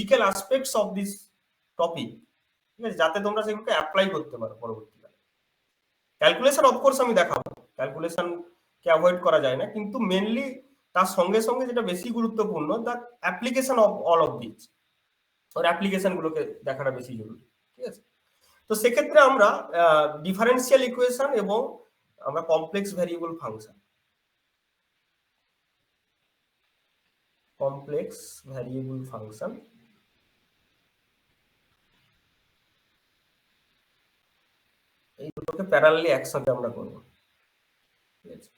Physical aspects of this topic, ঠিক আছে, যাতে তোমরা সেগুলোকে অ্যাপ্লাই করতে পারো পরবর্তীকালে। ক্যালকুলেশন অফকোর্স আমি দেখাবো, ক্যালকুলেশনকে অ্যাভয়েড করা যায় না, কিন্তু মেনলি তার সঙ্গে সঙ্গে যেটা বেশি গুরুত্বপূর্ণ, the application of all of this, or application গুলোকে দেখাটা বেশি জরুরি, ঠিক আছে। তো সেক্ষেত্রে আমরা ডিফারেন্সিয়াল ইকুয়েশন এবং আমরা কমপ্লেক্স ভ্যারিয়েবল ফাংশন, এই দুটোকে প্যারালালি একসাথে আমরা করবো, ঠিক আছে।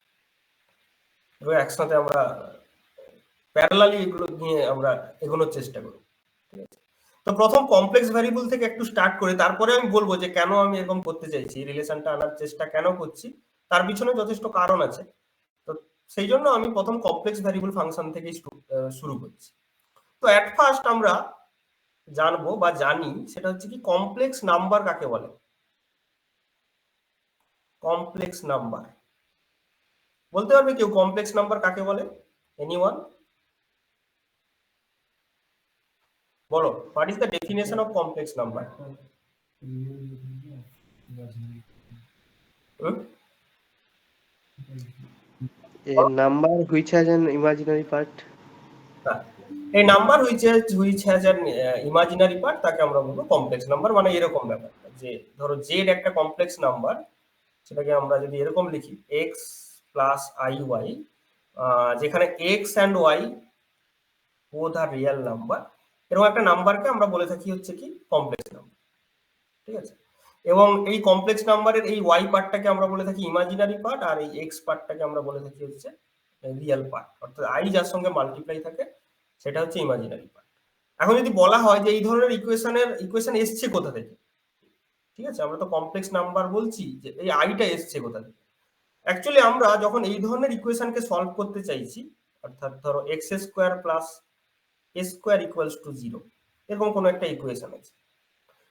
এবার একসাথে আমরা প্যারালালি এগুলো নিয়ে আমরা এগোনোর চেষ্টা করি, ঠিক আছে। তো প্রথম কমপ্লেক্স ভ্যারিয়েবল থেকে একটু স্টার্ট করে তারপরে আমি বলবো যে কেন আমি এরকম করতে চাইছি, রিলেশনটা আনার চেষ্টা কেন করছি, তার পিছনে যথেষ্ট কারণ আছে। তো সেই জন্য আমি প্রথম কমপ্লেক্স ভ্যারিয়েবল ফাংশন থেকে শুরু করছি। তো এট ফার্স্ট আমরা জানবো বা জানি সেটা হচ্ছে কি কমপ্লেক্স নাম্বার কাকে বলে। কমপ্লেক্স নাম্বার বলতে পারবে কেউ কমপ্লেক্স নাম্বার কাকে বলে? এনিওয়ান বলো, what is the definition of complex number? A number which has an imaginary part. এই number which has an imaginary part তাকে আমরা বলবো কমপ্লেক্স নাম্বার। মানে এরকম ব্যাপার যে ধরো জেড একটা কমপ্লেক্স নাম্বার, সেটাকে আমরা যদি এরকম লিখি এক্স প্লাস আই ওয়াই, যেখানে X and Y both are real number, এরকম একটা নাম্বারকে আমরা বলে থাকি হচ্ছে কি কমপ্লেক্স নাম্বার, ঠিক আছে। এবং এই কমপ্লেক্স নাম্বারের এই ওয়াই পার্টটাকে আমরা বলে থাকি ইমাজিনারি পার্ট, আর এই এক্স পার্টটাকে আমরা বলে থাকি হচ্ছে রিয়েল পার্ট, অর্থাৎ আই যার সঙ্গে মাল্টিপ্লাই থাকে সেটা হচ্ছে ইমাজিনারি পার্ট। এখন যদি বলা হয় যে এই ধরনের ইকুয়েশন এসছে কোথা থেকে, ঠিক আছে, আমরা তো কমপ্লেক্স নাম্বার বলছি, যে এই আইটা এসছে কোথা থেকে। অ্যাকচুয়ালি আমরা যখন এই ধরনের ইকুয়েশনকে সলভ করতে চাইছি, অর্থাৎ ধরো x square plus A square equals to 0, এরকম কোনো একটা ইকুয়েশন আছে।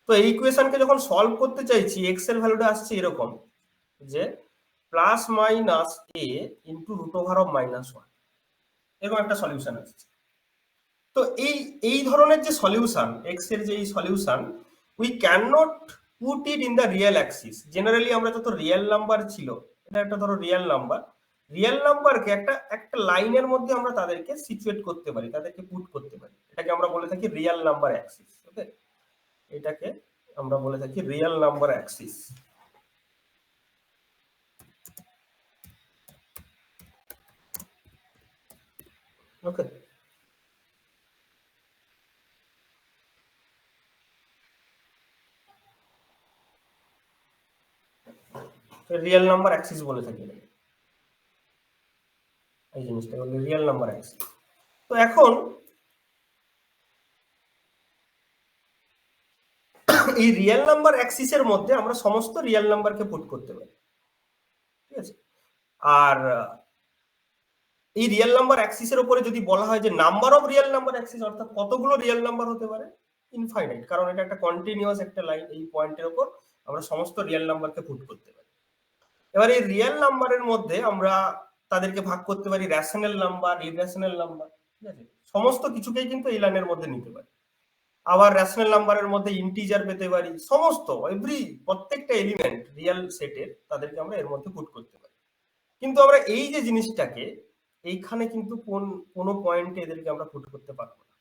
তো এই ইকুয়েশনকে যখন সলভ করতে চাইছি, এক্স এর ভ্যালুটা আসছে এরকম যে plus minus A into root over of -1, এরকম একটা সলিউশন আসছে। তো এই ধরনের যে সলিউশন, এক্স এর যে এই solution, we can not put it in the real Axis. Generally আমরা যত রিয়েল নাম্বার ছিল, এটা একটা ধরো রিয়েল নাম্বারকে একটা লাইনের মধ্যে আমরা তাদেরকে সিচুয়েট করতে পারি, তাদেরকে পুট করতে পারি, এটাকে আমরা বলে থাকি রিয়েল নাম্বার অ্যাক্সিস। ওকে, এটাকে আমরা বলে থাকি রিয়েল নাম্বার অ্যাক্সিস। ওকে, রিয়েল নাম্বার অ্যাক্সিস বলে থাকি, এই জিনিসটা হলো রিয়েল নাম্বার অ্যাক্সিস। তো এখন এই রিয়েল নাম্বার অ্যাক্সিসের মধ্যে আমরা সমস্ত রিয়েল নাম্বারকে পুট করতে পারি, ঠিক আছে। আর এই রিয়েল নাম্বার অ্যাক্সিসের উপরে যদি বলা হয় যে number of real number Axis, অর্থাৎ কতগুলো রিয়েল নাম্বার হতে পারে, ইনফাইনাইট, কারণ এটা একটা কন্টিনিউয়াস একটা লাইন, এই পয়েন্টের উপর আমরা সমস্ত রিয়েল নাম্বারকে পুট করতে পারি। এবার এই রিয়েল নাম্বারের মধ্যে আমরা তাদেরকে ভাগ করতে পারি রেশনাল নাম্বার, ইররেশনাল নাম্বার, ঠিক আছে, সমস্ত কিছুকেই কিন্তু এই লাইনের মধ্যে নিতে পারি। আবার রেশনাল নাম্বারের মধ্যে ইন্টিজার পেতে পারি, সমস্ত প্রত্যেকটা এলিমেন্ট রিয়েল সেটের তাদেরকে আমরা এর মধ্যে পুট করতে পারি। কিন্তু আমরা এই যে জিনিসটাকে এইখানে কিন্তু কোনো পয়েন্টে এদেরকে আমরা পুট করতে পারবো না।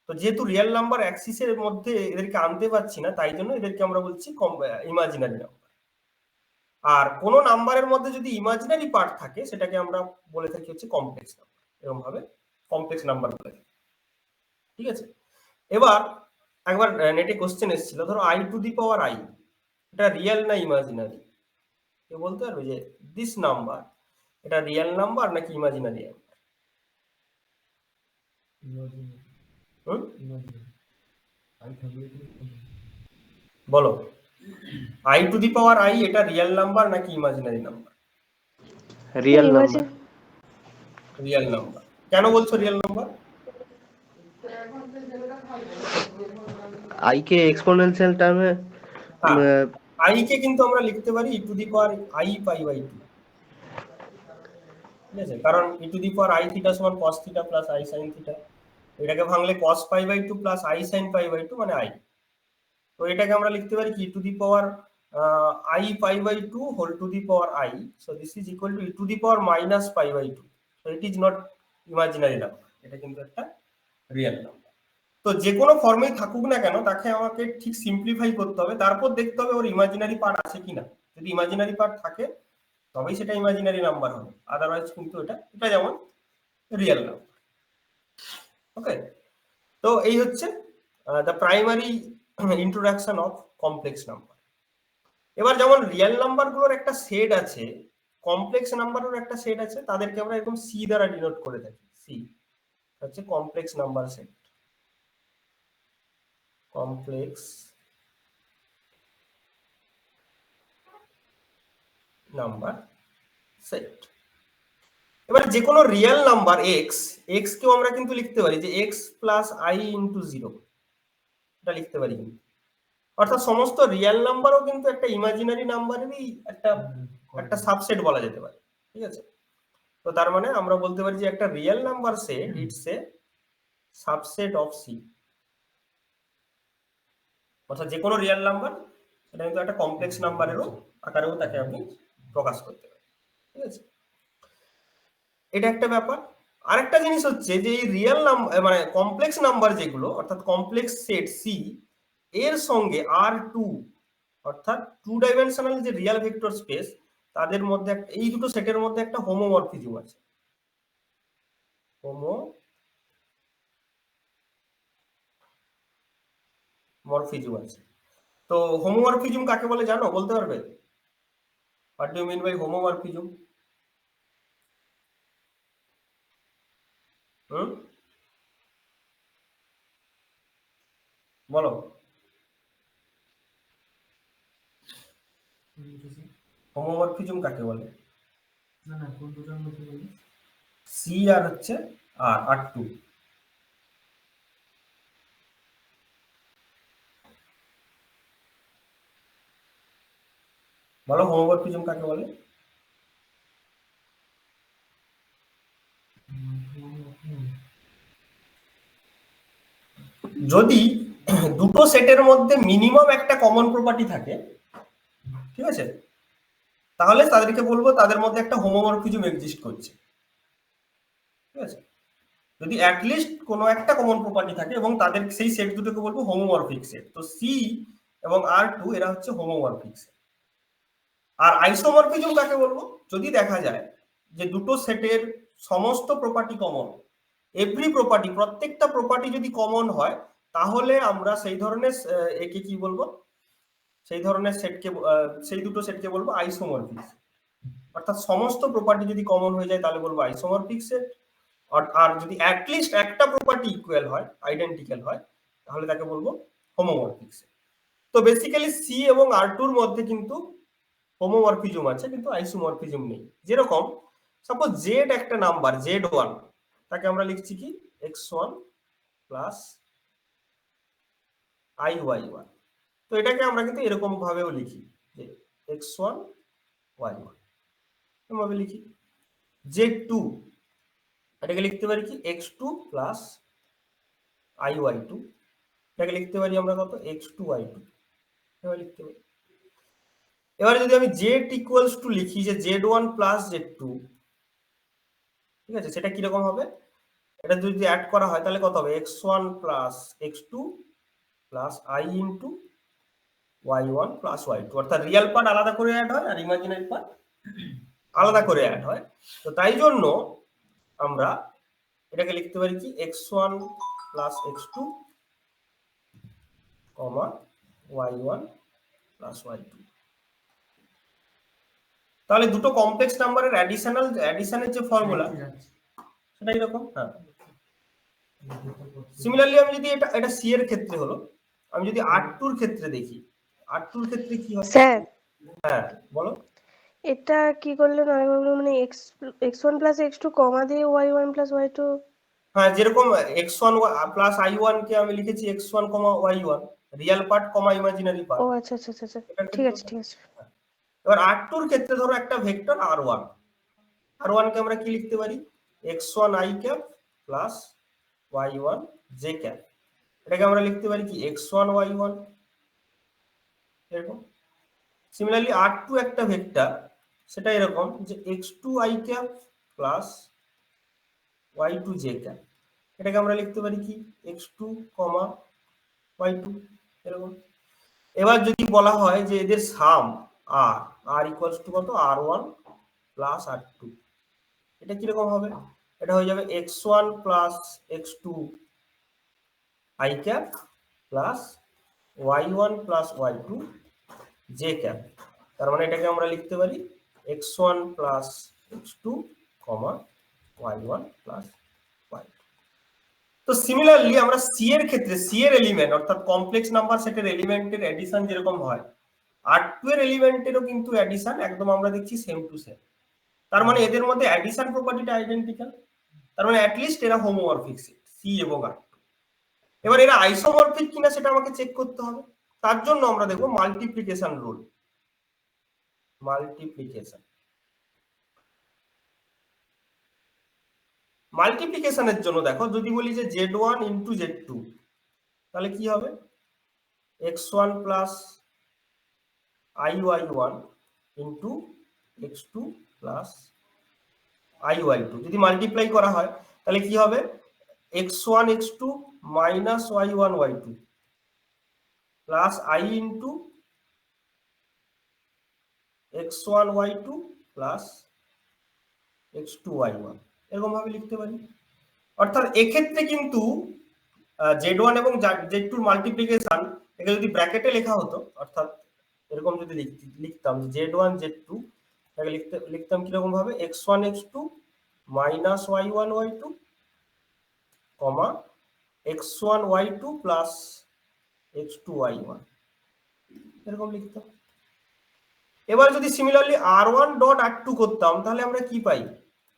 তো যেহেতু রিয়েল নাম্বার অ্যাক্সিসের মধ্যে এদেরকে আনতে পারছি না, তাই জন্য এদেরকে আমরা বলছি ইমাজিনারি নাম্বার। আর কোন নাম্বারের মধ্যে যদি ইমাজিনারি পার্ট থাকে সেটাকে আমরা বলে থাকি হচ্ছে কমপ্লেক্স নাম্বার। এরকম ভাবে কমপ্লেক্স নাম্বার বলে থাকি, ঠিক আছে। এবার একবার নেটে কোশ্চেন এসেছিল, ধরো i to the power i, এটা রিয়েল না ইমাজিনারি? কেউ বলতে পারবে যে দিস নাম্বার এটা রিয়েল নাম্বার নাকি ইমাজিনারি নাম্বার? বলো, i to the power i এটা রিয়েল নাম্বার নাকি imaginary number? Real number. Real number. কেন বলছো রিয়েল নাম্বার? আই কে এক্সপোনেনশিয়াল টার্মে, আই কে কিন্তু আমরা লিখতে পারি e to the power i pi by 2, ঠিক আছে, কারণ e to the power I theta সমান cos theta plus I sin theta, এটাকে ভাঙলে cos pi by 2 plus i sin pi by 2 মানে i। তো এটাকে আমরা লিখতে পারি কি to the power i pi by 2 whole to the power i, so this is equal to e to the power minus pi by 2, so it is not imaginary number, এটা কিন্তু একটা রিয়েল নাম্বার। তো যে কোনো ফর্মেই থাকুক না কেন তাকে আমাকে ঠিক সিম্পলিফাই করতে হবে, তারপর দেখতে হবে ওর ইমাজিনারি পার্ট আছে কিনা। যদি ইমাজিনারি পার্ট থাকে তবেই সেটা ইমাজিনারি নাম্বার হবে, আদারওয়াইজ কিন্তু এটা যেমন রিয়েল নাম্বার। ওকে, তো এই হচ্ছে the primary introduction of complex number. এবার যেমন রিয়েল নাম্বারগুলোর একটা সেট আছে, কমপ্লেক্স নাম্বারের একটা সেট আছে, তাদেরকে আমরা এরকম সি দ্বারা ডিনোট করে থাকি। সি হচ্ছে complex number set, complex number set. এবার যে কোনো রিয়েল নাম্বার এক্স, এক্স কেও আমরা কিন্তু লিখতে পারি যে x plus I into zero, এটা লিখতে পারি কিন্তু। অর্থাৎ সমস্ত রিয়েল নাম্বারও কিন্তু একটা ইমাজিনারি নাম্বারেরই একটা সাবসেট বলা যেতে পারে, ঠিক আছে। তো তার মানে আমরা বলতে পারি যে একটা real number set it's a subset of C, অর্থাৎ যে কোনো রিয়েল নাম্বার এটা কিন্তু একটা কমপ্লেক্স নাম্বারেরও আকারেও তাকে আপনি প্রকাশ করতে পারেন, ঠিক আছে। এটা একটা ব্যাপার। আরেকটা জিনিস হচ্ছে যে এই রিয়েল নাম্বার মানে কমপ্লেক্স নাম্বার যেগুলো অর্থাৎ কমপ্লেক্স সেট সি, এর সঙ্গে আর টু অর্থাৎ টু ডাইমেনশনাল যে রিয়েল ভেক্টর স্পেস, তাদের মধ্যে এই দুটো সেটের মধ্যে একটা হোমোমরফিজম আছে, হোমোমরফিজম আছে। তো হোমোমরফিজম কাকে বলে জানো, বলতে পারবে? What do you mean by homomorphism? বলো। হোমোমরফিজম কাকে বলে? না না, কোন দুটোর মধ্যে বলি? সি আর হচ্ছে আর আর টু। বলো হোমোমরফিজম কাকে বলে? যদি দুটো সেটের মধ্যে মিনিমাম একটা কমন প্রপার্টি থাকে, ঠিক আছে, তাহলে তাদেরকে বলবো তাদের মধ্যে একটা হোমোমরফিজম এক্সিস্ট করছে, ঠিক আছে। যদি অ্যাটলিস্ট কোনো একটা কমন প্রপার্টি থাকে এবং তাদের সেই সেট দুটোকে বলবো হোমোমরফিক সেট। তো সি এবং আর টু এরা হচ্ছে হোমোমরফিক সেট। আর আইসোমরফিজম কাকে বলবো? যদি দেখা যায় যে দুটো সেটের সমস্ত প্রপার্টি কমন, এভরি প্রপার্টি, প্রত্যেকটা প্রপার্টি যদি কমন হয়, তাহলে আমরা সেই ধরনের একে কি বলবো, সেই ধরনের সেটকে সেই দুটো সেটকে বলবো আইসোমরফিক। অর্থাৎ সমস্ত প্রপার্টি যদি কমন হয়ে যায় তাহলে বলবো আইসোমরফিক সেট। আর যদি অ্যাটলিস্ট একটা প্রপার্টি ইকুয়াল হয়, আইডেন্টিক্যাল হয়, তাহলে তাকে বলবো হোমোমরফিক সেট। তো বেসিক্যালি সি এবং আর টুর মধ্যে কিন্তু হোমোমরফিজম আছে কিন্তু আইসোমরফিজম নেই। যেরকম সাপোজ জেড একটা নাম্বার z1, তাকে আমরা লিখছি কি x1 প্লাস iy1। তো এটাকে আমরা কিন্তু এরকম ভাবেও লিখি যে x1 y1 এভাবে লিখি। z2 এটাকে লিখতে পারি কি x2 প্লাস iy2, এটাকে লিখতে পারি আমরা কত x2 y2 এভাবে লিখতে পারি। এবারে যদি আমি z ইকুয়ালস টু লিখি যে z1 প্লাস z2, ঠিক আছে, সেটা কিরকম হবে? এটা যদি অ্যাড করা হয় তাহলে কত হবে x1 plus x2 plus i into y1 plus y2, অর্থাৎ রিয়েল পার্ট আলাদা করে অ্যাড হয় আর ইমাজিনারি পার্ট আলাদা করে অ্যাড হয়। তো তাই জন্য আমরা এটাকে লিখতে পারি কি x1 প্লাস x2 কমা y1 প্লাস y2। তাহলে দুটো কমপ্লেক্স নাম্বারের অ্যাডিশনের যে ফর্মুলা সেটা এরকম। হ্যাঁ, সিমিলারলি আমি যদি এটা সি এর ক্ষেত্রে হলো, আমি যদি আর2 এর ক্ষেত্রে দেখি, আর2 এর ক্ষেত্রে কি হয়? স্যার হ্যাঁ বলো। এটা কি করলেন আরেকবার মানে x1 প্লাস x2 কমা দিয়ে y1 প্লাস y2? হ্যাঁ, যেরকম x1 প্লাস i1 কে আমি লিখেছি x1 y1, real part imaginary ও পার্ট। আচ্ছা আচ্ছা আচ্ছা ঠিক আছে ঠিক আছে। এবার আর2 এর ক্ষেত্রে ধরো একটা ভেক্টর r1, কে আমরা কি লিখতে পারি x1 i cap plus y1 j cap, এটাকে আমরা লিখতে পারি কি x1 y1 এরকম। সিমিলারলি r2 একটা ভেক্টর, সেটা এরকম যে x2 i cap plus y2 j cap, এটাকে আমরা লিখতে পারি কি x2 y2 এরকম। এবার যদি বলা হয় যে এদের সাম r ইকুয়ালস টু কত r1 প্লাস r2, এটা কিরকম হবে? এটা হয়ে যাবে x1 plus x2 i cap plus y1 plus y2 j cap. তার মানে এটাকে আমরা লিখতে পারি x1 plus x2 y1 plus y2। তো সিমিলারলি আমরা সি এর ক্ষেত্রে সি এর এলিমেন্ট অর্থাৎ কমপ্লেক্স নাম্বার সেটের এলিমেন্টের এডিশন যেরকম হয়, r2 এর এলিমেন্টেরও কিন্তু এডিশন একদম আমরা দেখছি সেম টু সেম। তার মানে এদের মধ্যে এডিশন প্রপার্টিটা আইডেন্টিক্যাল, তার মানে অ্যাটলিস্ট এরা হোমোমরফিক সেট সি এবং r2। এবার এরা আইসোমরফিক কিনা সেটা আমাকে চেক করতে হবে। তার জন্য আমরা দেখব মাল্টিপ্লিকেশন রুল। মাল্টিপ্লিকেশনের জন্য দেখো, যদি বলি যে z1 ইন্টু z2, তাহলে কি হবে x1 plus iy1 into x2 plus iy2। যদি মাল্টিপ্লাই করা হয় তাহলে কি হবে x1 x2 minus y1 y2 plus i into x1 y2 plus x2 y1, এরকম ভাবে লিখতে পারি। অর্থাৎ এক্ষেত্রে কিন্তু z1 এবং z2 এর মাল্টিপ্লিকেশন, এটা যদি ব্র্যাকেটে লেখা হতো, অর্থাৎ এরকম যদি লিখতাম z1 z2, এটাকে লিখতাম কিরকম ভাবে x1 x2 minus y1 y2 কমা x1 y2 plus x2 y1, এরকম লিখতাম। এবার যদি সিমিলারলি r1 ডট r2 করতাম, তাহলে আমরা কি পাই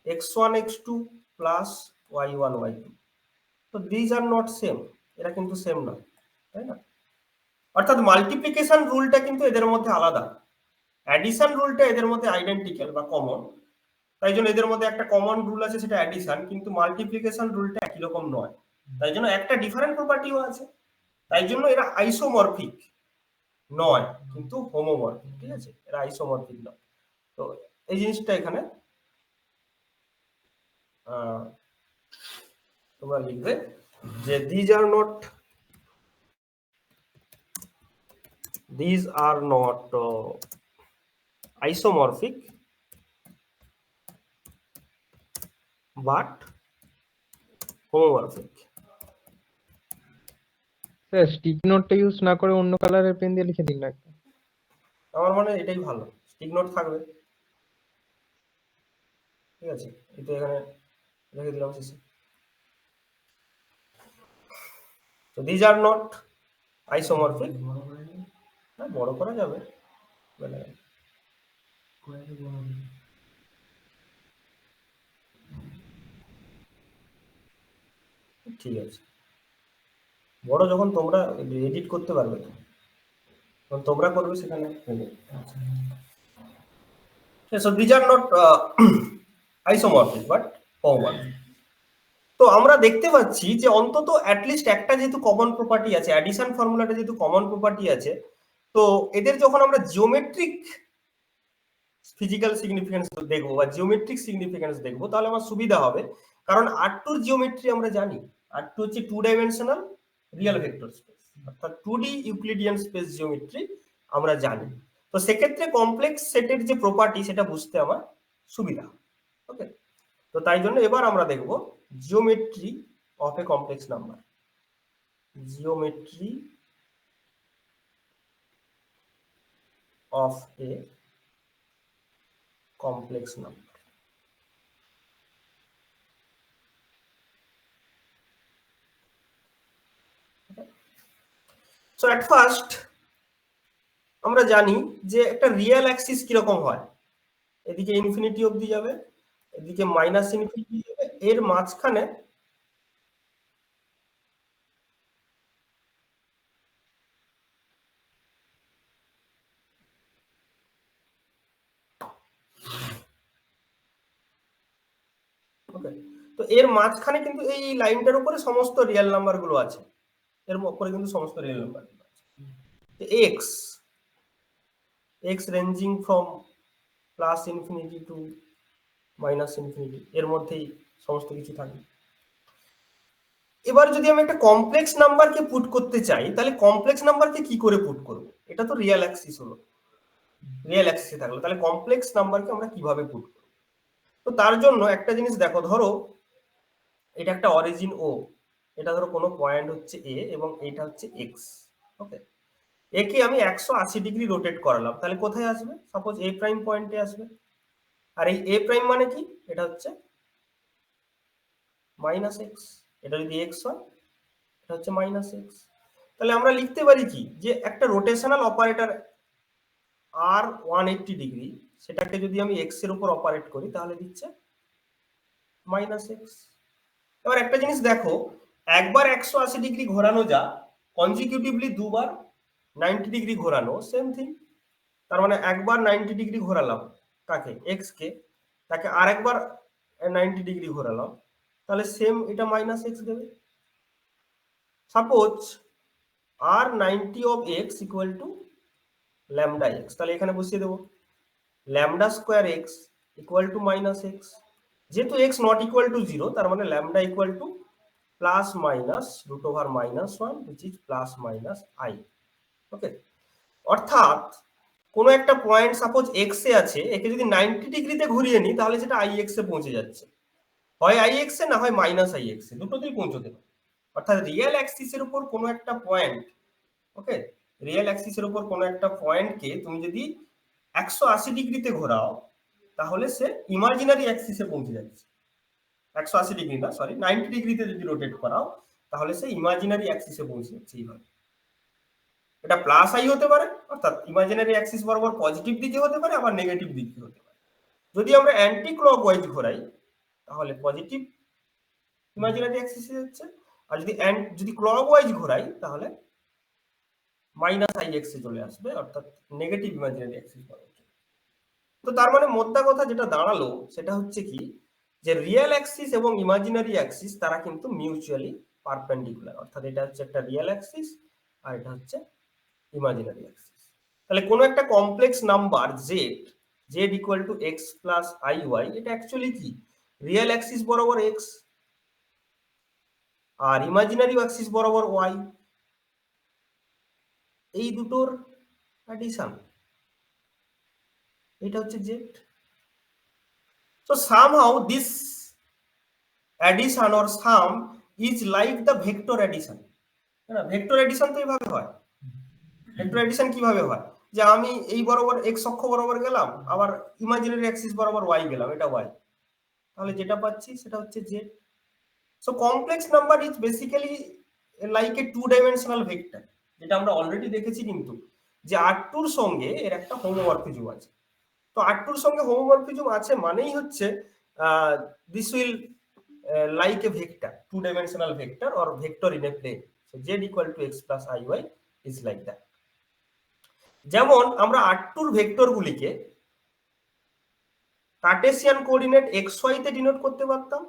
x1 x2 plus y1 y2। তো দিস আর নট সেম, এরা কিন্তু সেম না, তাই না? অর্থাৎ মাল্টিপ্লিকেশন রুলটা কিন্তু এদের মধ্যে আলাদা, অ্যাডিশন রুলটা এদের মধ্যে আইডেন্টিক্যাল বা কমন। তাই জন্য এদের মধ্যে একটা কমন রুল আছে, সেটা অ্যাডিশন, কিন্তু মাল্টিপ্লিকেশন রুলটা একই রকম নয়। তাই জন্য একটা ডিফারেন্ট প্রপার্টিও আছে, তাই জন্য এরা আইসোমরফিক নয় কিন্তু হোমোমরফিক, ঠিক আছে? এরা আইসোমরফিক নয়। তো এই জিনিসটা এখানে তোমরা লিখবে যে these are not isomorphic but homomorphic। Sir stick নোটটা ইউজ না করে অন্য কালারের পেন দিয়ে লিখে দিন না একটা। আমার মনে হয় এটাই ভালো, স্টিক নোট থাকবে, ঠিক আছে? এটা এখানে লিখে দিলাম শেষে। তো these are not isomorphic, বড় করে নিই, না বড় করা যাবে, মানে কয়েকটা বড় করে নিই। ঠিক আছে। বড় যখন তোমরা এডিট করতে পারবে, তখন তোমরা করবে সেখানে। So these are not isomorphic but homomorphic। তো আমরা দেখতে পাচ্ছি যে অন্তত অ্যাটলিস্ট একটা যেহেতু কমন প্রপার্টি আছে, অ্যাডিশন ফর্মুলাটা যেহেতু কমন প্রপার্টি আছে, তো এদের যখন আমরা জিওমেট্রিক ফিজিক্যাল সিগনিফিকেন্স দেখবো বা জিওমেট্রিক সিগনিফিকেন্স দেখবো, তাহলে আমার সুবিধা হবে। কারণ r2 এর জিওমেট্রি আমরা জানি, r2 হচ্ছে 2 ডাইমেনশনাল রিয়েল ভেক্টর স্পেস, অর্থাৎ 2D ইউক্লিডিয়ান স্পেস জিওমেট্রি আমরা জানি। তো সেক্ষেত্রে কমপ্লেক্স সেটের যে প্রপার্টি সেটা বুঝতে আমার সুবিধা। ওকে, তো তাই জন্য এবার আমরা দেখব geometry of a complex number. Geometry of A complex number। So at first আমরা জানি যে একটা রিয়েল অ্যাক্সিস কিরকম হয়, এদিকে ইনফিনিটি অবধি যাবে, এদিকে মাইনাস ইনফিনিটি যাবে, এর মাঝখানে ওকে, তো এর মাঝখানে কিন্তু এই লাইনটার উপরে সমস্ত রিয়েল নাম্বার গুলো আছে, এর উপরে কিন্তু সমস্ত রিয়েল নাম্বার গুলো আছে। X x ranging from plus infinity two minus infinity, এর মধ্যেই সমস্ত কিছু থাকে। এবার যদি আমি একটা কমপ্লেক্স নাম্বারকে পুট করতে চাই, তাহলে কমপ্লেক্স নাম্বারকে কি করে পুট করব? এটা তো রিয়েল অ্যাক্সিস হলো, রিয়েল অ্যাক্সিসে থাকলো, তাহলে কমপ্লেক্স নাম্বারকে আমরা কিভাবে পুট করব? তো তার জন্য একটা জিনিস দেখো, ধরো এটা একটা অরিজিন ও, এটা ধরো কোনো পয়েন্ট হচ্ছে এ এবং এটা হচ্ছে এক্স। ওকে, একে আমি 180 ডিগ্রি রোটেট করালাম, তাহলে কোথায় আসবে? সাপোজ এ প্রাইম পয়েন্টে আসবে। আর এই এ প্রাইম মানে কি? এটা হচ্ছে মাইনাস এক্স, এটা যদি এক্স হয় এটা হচ্ছে মাইনাস এক্স। তাহলে আমরা লিখতে পারি কি, যে একটা রোটেশনাল অপারেটর আর 180 ডিগ্রি, সেটাকে যদি আমি এক্স এর উপর অপারেট করি তাহলে দিচ্ছে মাইনাস এক্স। এবার একটা জিনিস দেখো, একবার 180 ডিগ্রি ঘোরানো যা, কনজিকিউটিভলি দুবার 90 ডিগ্রি ঘোরানো সেম থিং। তার মানে একবার 90 ডিগ্রি ঘোরালাম কাকে? এক্স কে, তাকে আরেকবার 90 ডিগ্রি ঘোরালাম, তাহলে সেম এটা মাইনাস এক্স দেবে। সাপোজ আর 90 of x equal to lambda x, তাহলে এখানে বসিয়ে দেবো lambda square x equal to minus x. যেহেতু এক্স নট ইকুয়াল টু 0, তার মানে lambda equal to plus minus root over -1 which is plus minus i. Okay, অর্থাৎ কোনো একটা পয়েন্ট সাপোজ এক্স এ আছে, একে যদি 90 ডিগ্রিতে ঘুরিয়ে নিই তাহলে সেটা আই এক্স এ পৌঁছে যাচ্ছে, হয় আই এক্স এ না হয় মাইনাস আই এক্স এ, দুটোতেই পৌঁছতে পারে। অর্থাৎ রিয়েল অ্যাক্সিসের উপর কোনো একটা পয়েন্ট, ওকে, রিয়েল অ্যাক্সিসের উপর কোনো একটা পয়েন্টকে তুমি যদি 180 ডিগ্রিতে ঘোরাও তাহলে সে ইমাজিনারি অ্যাক্সিসে পৌঁছে যাচ্ছে। 180 ডিগ্রি না, সরি 90 ডিগ্রিতে যদি রোটেট করাও তাহলে সে ইমাজিনারি অ্যাক্সিসে পৌঁছে যাচ্ছে। এইভাবে এটা প্লাস আই হতে পারে, অর্থাৎ ইমাজিনারি অ্যাক্সিস বরাবর পজিটিভ দিকে হতে পারে, আবার নেগেটিভ দিকে হতে পারে। যদি আমরা অ্যান্টি ক্লকওয়াইজ ঘোরাই তাহলে পজিটিভ ইমাজিনারি অ্যাক্সিসে যাচ্ছে, আর যদি ক্লকওয়াইজ ঘোরাই তাহলে মাইনাস আই এক্স এ চলে আসবে, অর্থাৎ নেগেটিভ ইমাজিনারি অ্যাক্সিস বরাবর। তো তার মানে মোদ্দা কথা যেটা দাঁড়ালো সেটা হচ্ছে কি, যে রিয়েল অ্যাক্সিস এবং ইমাজিনারি অ্যাক্সিস তারা কিন্তু মিউচুয়ালি পারপেন্ডিকুলার, অর্থাৎ এটা হচ্ছে একটা রিয়েল অ্যাক্সিস আর এটা হচ্ছে ইমাজিনারি অ্যাক্সিস। তাহলে কোনো একটা complex number Z, Z equal to X plus I Y, এটা অ্যাকচুয়ালি কি রিয়েল অ্যাক্সিস বরাবর এক্স আর ইমাজিনারি অ্যাক্সিস বরাবর ওয়াই, এই দুটোর অ্যাডিশন, এটা হচ্ছে Z. So somehow this addition or sum is like the vector addition, না ভেক্টর এডিশন তো এইভাবে হয়। ভেক্টর এডিশন কিভাবে হয়, যে আমি এই বরাবর এক্স অক্ষ বরাবর গেলাম, আবার ইমাজিনারি অ্যাক্সিস বরাবর ওয়াই গেলাম, এটা ওয়াই, তাহলে যেটা পাচ্ছি সেটা হচ্ছে Z. So complex number is basically like a 2-ডাইমেনশনাল vector, যেটা আমরা অলরেডি দেখেছি কিন্তু, যে R2 এর সঙ্গে এর একটা হোমোমরফিজম আছে। তো R2 এর সঙ্গে হোমোমরফিজম আছে মানেই হচ্ছে this will like a vector, 2-dimensional vector or vector in a plane. So z equal to x plus iy is like that. যেমন আমরা R2 এর ভেক্টর গুলিকে কার্টেসিয়ান কোঅর্ডিনেট xy তে ডিনোট করতে পারতাম,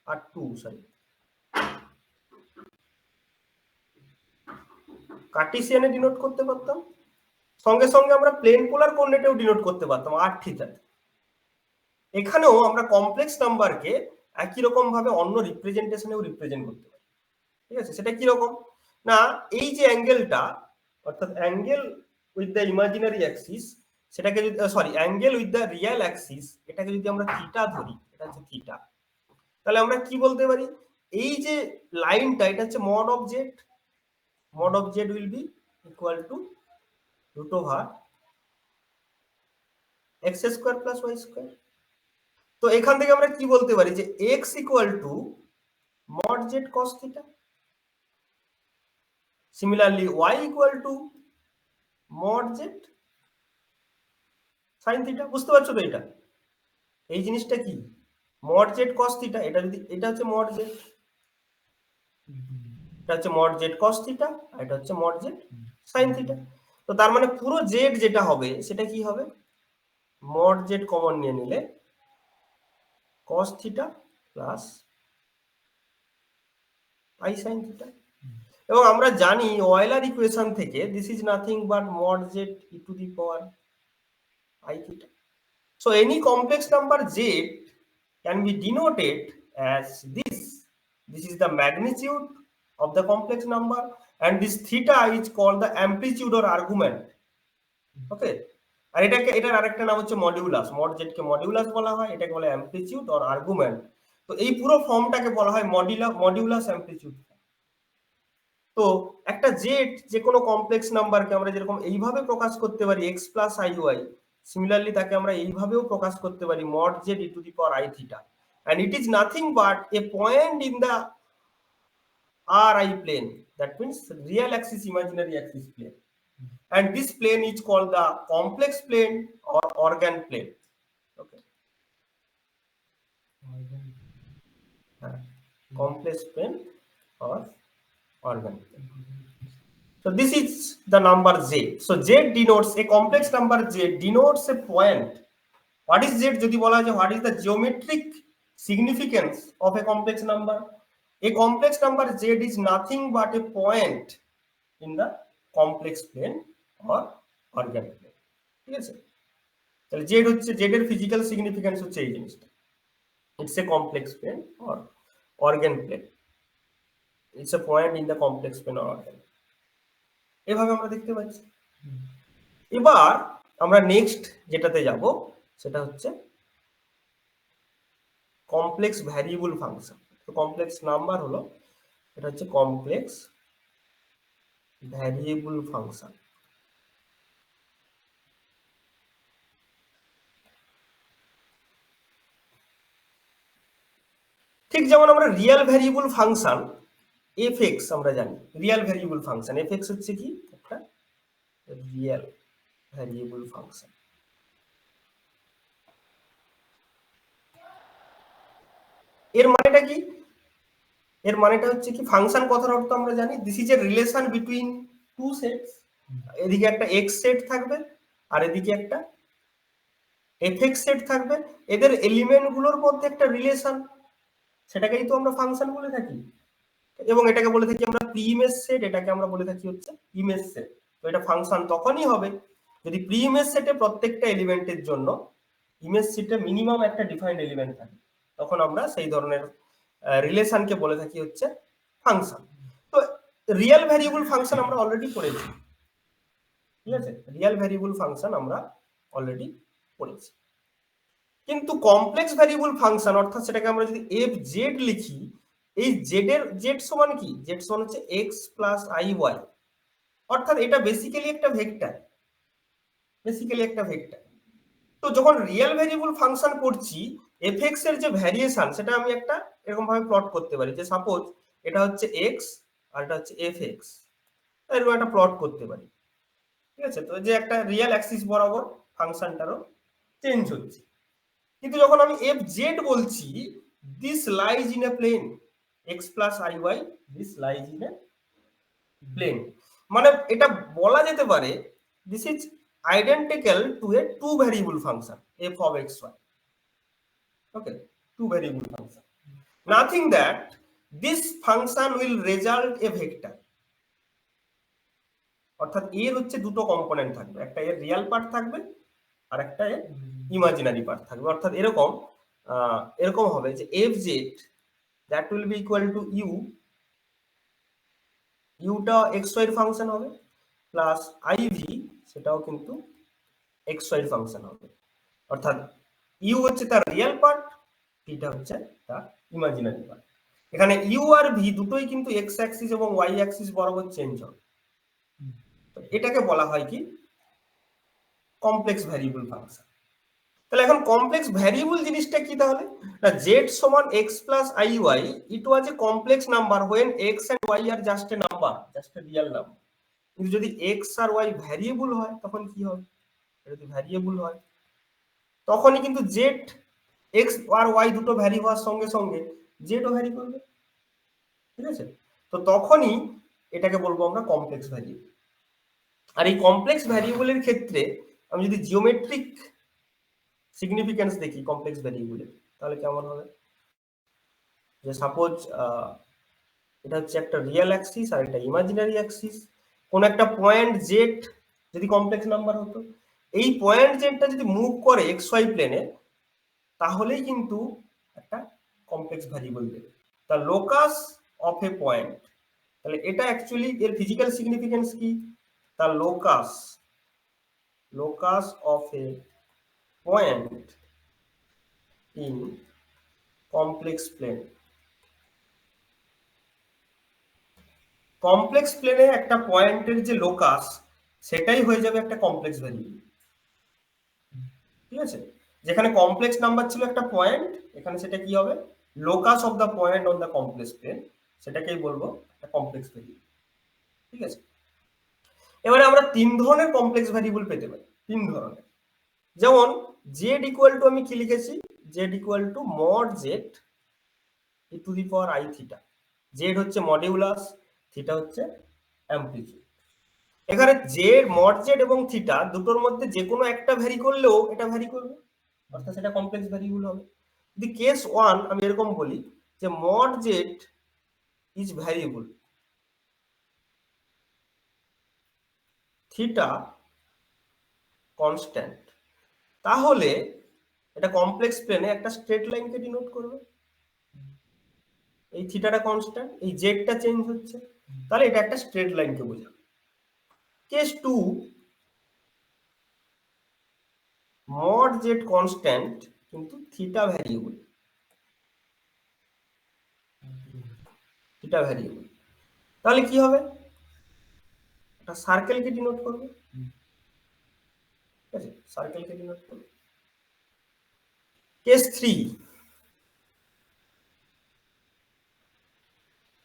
R2 সরি কার্টেসিয়ানে ডিনোট করতে পারতাম, সঙ্গে সঙ্গে আমরা প্লেন পোলার কোঅর্ডিনেটেও ডিনোট করতে পারতাম r থিটা। এখানেও আমরা কমপ্লেক্স নাম্বারকে একই রকম ভাবে অন্য রিপ্রেজেন্টেশনেও রিপ্রেজেন্ট করতে পারি। ঠিক আছে, সেটা কি রকম না, এই যে অ্যাঙ্গেলটা, অর্থাৎ angle with the imaginary Axis, সেটাকে যদি sorry angle with the real Axis, এটাকে যদি আমরা থিটা ধরি, এটা হচ্ছে থিটা, তাহলে আমরা কি বলতে পারি, এই যে লাইনটা এটা হচ্ছে mod of Z, mod of Z will be equal to root over X square plus Y square. তো এখান থেকে আমরা কি বলতে পারি, যে x equal to mod Z cos theta, similarly y equal to mod Z sine theta. বুঝতে পারছো তো, এটা এই জিনিসটা কি মড জেড কস থিটা, এটা যদি এটা হচ্ছে মড জেড, এটা হচ্ছে মড জেড কস থিটা, আর এটা হচ্ছে মড জেড সাইন থিটা। তো তার মানে পুরো জেড যেটা হবে সেটা কি হবে, মড জেড কমন নিয়ে নিলে cos theta plus I sine theta. এবং আমরা জানি অয়েলার ইকুয়েশন থেকে this is nothing but mod Z E to the power I theta. So any complex number Z can be denoted as this. This is the magnitude of the complex number, and this theta is called the amplitude or argument. Okay, আর এটার আরেকটা নাম হচ্ছে modulus. Mod Z কে modulus বলা হয়, এটাকে বলে amplitude or argument. তো এই পুরো ফর্মটাকে বলা হয় মডিউলাস অ্যামপ্লিটিউড। তো একটা জেড যে কোনো কমপ্লেক্স নাম্বারকে আমরা যেরকম এইভাবে প্রকাশ করতে পারি x plus I Y, similarly তাকে আমরা এইভাবেও প্রকাশ করতে পারি mod Z E to the power I theta, and it is nothing but a point in the ri plane, that means real axis imaginary axis plane, and this plane is called the complex plane or organ plane. Okay, complex plane or organ plane. So this is the number z. So z denotes a complex number. Z denotes a point. What is z? যদি বলা হয় what is the geometric significance of a complex number? A complex number z is nothing but a point in the complex plane or organ plane. ঠিক আছে, তাহলে z হচ্ছে z এর physical significance হচ্ছে এই জিনিসটা, it's a complex plane or Argand plane, it's a point in the complex plane or Argand. এভাবে আমরা দেখতে পাচ্ছি। এবার আমরা নেক্সট যেটাতে যাব সেটা হচ্ছে কমপ্লেক্স ভ্যারিয়েবল ফাংশন। তো কমপ্লেক্স নাম্বার হলো, এটা হচ্ছে কমপ্লেক্স ভ্যারিয়েবল ফাংশন। ঠিক যেমন আমরা রিয়েল ভ্যারিয়েবল ফাংশন এফ আমরা জানি, রিয়েল ভ্যারিয়েবল ফাংশন এফ হচ্ছে কি একটা রিয়েল ভ্যারিয়েবল ফাংশন। এর মানেটা কি? এর মানেটা হচ্ছে কি, ফাংশন কথার অর্থ আমরা জানি this is a relation between two sets. এদিকে একটা এক্স সেট থাকবে আর এদিকে একটা এফএক্স সেট থাকবে, এদের এলিমেন্ট গুলোর মধ্যে একটা রিলেশন, সেটাকেই তো আমরা ফাংশন বলে থাকি। এবং এটাকে বলে থাকি আমরা প্রি ইমেজ সেট, এটাকে আমরা বলে থাকি হচ্ছে ইমেজ সেট। তো এটা ফাংশন তখনই হবে যদি প্রি ইমেজ সেটে প্রত্যেকটা এলিমেন্টের জন্য ইমেজ সেটে মিনিমাম একটা ডিফাইন্ড এলিমেন্ট থাকে, তখন আমরা সেই ধরনের রিলেশনকে বলে থাকি হচ্ছে ফাংশন। তো রিয়েল ভ্যারিয়েবল ফাংশন আমরা অলরেডি পড়েছি, ঠিক আছে, রিয়েল ভ্যারিয়েবল ফাংশন আমরা অলরেডি পড়েছি। কিন্তু কমপ্লেক্স ভ্যারিয়েবল ফাংশন অর্থাৎ সেটাকে আমরা যদি এফ জেড লিখি, এই জেড এর জেড সমান কি, জেড সমান হচ্ছে এক্স প্লাস আই ওয়াই, অর্থাৎ এটা বেসিক্যালি একটা ভেক্টর, বেসিক্যালি একটা ভেক্টর। তো যখন রিয়েল ভ্যারিয়েবল ফাংশন করছি, এফএক্স এর যে ভ্যারিয়েশন সেটা আমি একটা এরকম ভাবে প্লট করতে পারি, যে সাপোজ এটা হচ্ছে এক্স আর এটা হচ্ছে এফএক্স, এরকম একটা প্লট করতে পারি, ঠিক আছে। তো যে একটা রিয়েল অ্যাক্সিস বরাবর ফাংশনটারও চেঞ্জ হচ্ছে। কিন্তু যখন আমি এফ জেড বলছি, this lies in a plane X plus I Y, this lies in a plane, মানে এটা বলা যেতে পারে this is identical to a two variable function f of xy. Okay, two variable function, nothing that this function will result a vector, অর্থাৎ এর হচ্ছে দুটো component থাকবে, একটা এর রিয়েল পার্ট থাকবে আর একটা এর ইমাজিনারি পার্ট থাকবে। অর্থাৎ এরকম এরকম হবে যে F Z that will be equal to U, ইউটা এক্স ওয়াই এর ফাংশন হবে, প্লাস আইভি সেটাও কিন্তু এক্স ওয়াই এর ফাংশন হবে। অর্থাৎ ইউ হচ্ছে তার রিয়েল পার্ট, এটা হচ্ছে তার ইমাজিনারি পার্ট। এখানে ইউ আর ভি দুটোই কিন্তু এক্স অ্যাক্সিস এবং ওয়াই অ্যাক্সিস বরাবর চেঞ্জ হবে। এটাকে বলা হয় কি কমপ্লেক্স ভ্যারিয়েবল ফাংশন। তাহলে এখন কমপ্লেক্স ভ্যারিয়েবল জিনিসটা কি, তাহলে না জেড সমান X plus I Y, it was a complex number when X and Y are just a number, just a real number. কিন্তু যদি এক্স আর ওয়াই ভ্যারিয়েবল হয় তখন কি হবে, যদি ভ্যারিয়েবল হয় তখনই কিন্তু জেড এক্স আর ওয়াই দুটো ভ্যারি হওয়ার সঙ্গে সঙ্গে জেডও ভ্যারি করবে, ঠিক আছে। তো তখনই এটাকে বলবো আমরা কমপ্লেক্স ভ্যারিয়েবল। আর এই কমপ্লেক্স ভ্যারিয়েবলের ক্ষেত্রে আমি যদি জিওমেট্রিক সিগনিফিকেন্স দেখি কমপ্লেক্স ভ্যারিয়েবলের, তাহলে কেমন হবে, যে সাপোজ এটা হচ্ছে একটা রিয়েল অ্যাক্সিস আর একটা ইমাজিনারি অ্যাক্সিস। কোন একটা পয়েন্ট জেড যদি কমপ্লেক্স নাম্বার হতো, এই পয়েন্ট জেডটা যদি মুভ করে এক্স ওয়াই প্লেনে, তাহলেই কিন্তু একটা কমপ্লেক্স ভ্যারিয়েবল দেবে। The locus of a point, তাহলে এটা অ্যাকচুয়ালি এর ফিজিক্যাল সিগনিফিকেন্স কি? The locus of a point in complex plane. Complex প্লেনে একটা পয়েন্টের যে লোকাস, সেটাই হয়ে যাবে একটা কমপ্লেক্স ভ্যারিয়েবল। ঠিক আছে, যেখানে কমপ্লেক্স নাম্বার ছিল একটা পয়েন্ট, এখানে সেটা কি হবে? Locus of the point on the complex plane, সেটাকেই বলবো একটা কমপ্লেক্স ভ্যারিয়েবল। ঠিক আছে, এবারে আমরা তিন ধরনের কমপ্লেক্স ভ্যারিয়েবল পেতে পারি, তিন ধরনের। যেমন জেড ইকুয়াল টু, আমি কি লিখেছি? Z equal to mod Z E to the power I theta. Z হচ্ছে মডিউলাস, থিটা হচ্ছে অ্যামপ্লিটিউড। এখানে জেড, মড জেড এবং থিটা দুটোর মধ্যে যে কোনো একটা ভ্যারি করলেও এটা ভ্যারি করবে, অর্থাৎ সেটা কমপ্লেক্স ভ্যারিয়েবল হবে। যদি কেস 1 আমি এরকম বলি যে mod Z is variable, theta constant, তাহলে এটা কমপ্লেক্স প্লেনে একটা স্ট্রেট লাইনকে ডিনোট করবে। এই থিটাটা কনস্ট্যান্ট, এই জেডটা চেঞ্জ হচ্ছে, তাহলে এটা একটা স্ট্রেট লাইনকে বোঝাবে। কেস 2, মড জেড কনস্ট্যান্ট কিন্তু থিটা ভ্যারিয়েবল, থিটা ভ্যারিয়েবল, তাহলে কি হবে? একটা সার্কেলকে ডিনোট করবে। ঠিক আছে, সার্কেলকে ডিনোট করবে। কেস 3,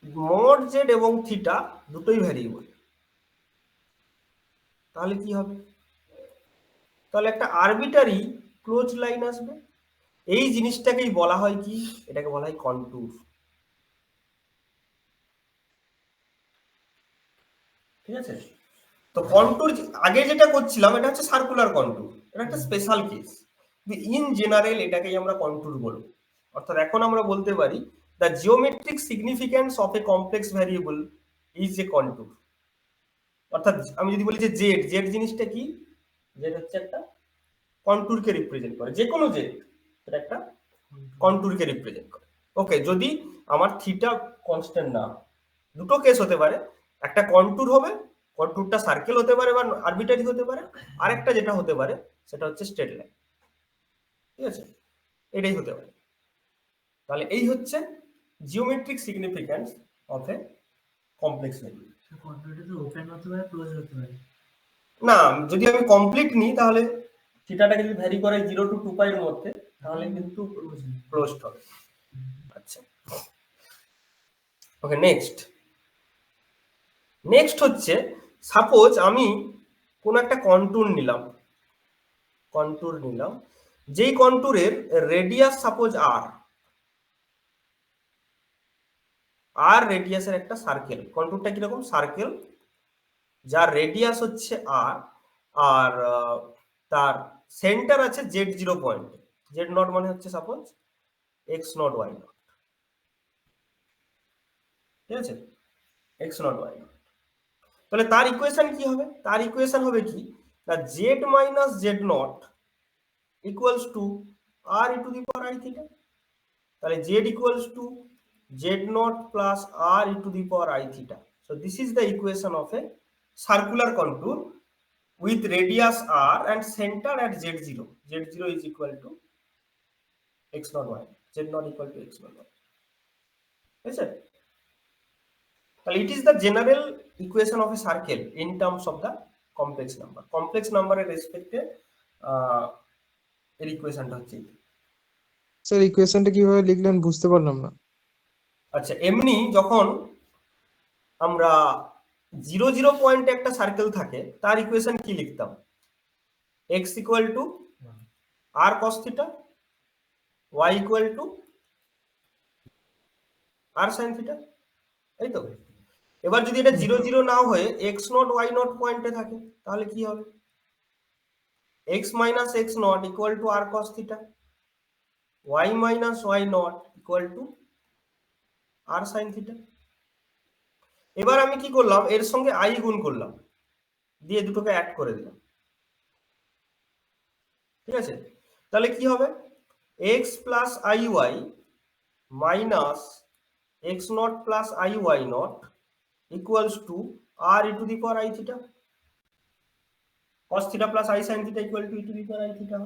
মড জেড এবং থিটা দুটোই ভ্যারিয়েবল, তাহলে কি হবে? তাহলে একটা আরবিটারি ক্লোজ লাইন আসবে। এই জিনিসটাকেই বলা হয় কি? এটাকে বলা হয় কন্টুর। ঠিক আছে, তো কন্টুর আগে যেটা করছিলাম এটা হচ্ছে সার্কুলার কন্টুর, এটা একটা স্পেশাল কেস। ইন জেনারেল এটাকেই আমরা কন্টুর বলবো। অর্থাৎ এখন আমরা বলতে পারি the geometric significance of a complex variable is a contour. অর্থাৎ আমি যদি বলি যে জেড, জেড জিনিসটা কি? জেড হচ্ছে একটা কন্টুরকে রিপ্রেজেন্ট করে, যে কোনো জেড এটা একটা কন্টুরকে রিপ্রেজেন্ট করে। ওকে, যদি আমার থিটা কনস্ট্যান্ট না, দুটো কেস হতে পারে, একটা কন্টুর হবে, কন্টুরটা সার্কেল হতে পারে বা আরবিটারি হতে পারে, আরেকটা যেটা হতে পারে সেটা হচ্ছে স্ট্রেট লাইন। ঠিক আছে, এটাই হতে পারে। তাহলে এই হচ্ছে geometric significance of a complex variable. কন্ট্রোলটা তো ওপেন হতে পারে, ক্লোজ হতে পারে। না, যদি আমি কমপ্লিট নিই তাহলে থিটাটাকে যদি ভ্যারি করে 0 to 2 পাই এর মধ্যে, তাহলে কিন্তু ক্লোজড হবে। আচ্ছা, ওকে, নেক্সট হচ্ছে, সাপোজ আমি কোন একটা কন্টুর নিলাম, যেই কন্টুরের রেডিয়াস সাপোজ আর রেডিয়াসের একটা সার্কেল। কন্টুরটা কিরকম? সার্কেল, যার রেডিয়াস হচ্ছে আর তার সেন্টার আছে z0 পয়েন্টে। z0 মানে হচ্ছে সাপোজ x0 y0। ঠিক আছে, x0 y0। তাহলে তার ইকুয়েশন কি হবে? তার ইকুয়েশন হবে কি? না z minus z0 equals to r E to the power i theta. তাহলে z equals to z0 plus r E to the power i theta. So this is the equation of A circular contour with radius r and center at z0. z0 is equal to x0 y, z0 equal to x0 y. Is it? Well, it is the general equation of a circle in terms of the complex number. Complex number এর রেসপেক্টে এর ইকুয়েশনটা হচ্ছে। Sir ইকুয়েশনটা কিভাবে লিখলেন বুঝতে পারলাম না। আচ্ছা, এমনি যখন আমরা 0 পয়েন্টে একটা সার্কেল থাকে, তার ইকুয়েশন কি লিখতাম? x equal to r cos theta, y equal to r sin theta, তাই তো? এবার যদি এটা 0 না হয়ে x0 y0 পয়েন্টে থাকে, তাহলে কি হবে? x minus x0 equal to r cos theta, y minus y0 equal to r sin theta. এবার আমি কি করলাম, এর সঙ্গে আই গুণ করলাম, দিয়ে দুটোকে অ্যাড করে দিলাম। ঠিক আছে, তাহলে কি হবে, X plus I Y minus X not plus I Y not equals to R E to the power I theta, cos theta plus I sine theta equal to E to the power I theta.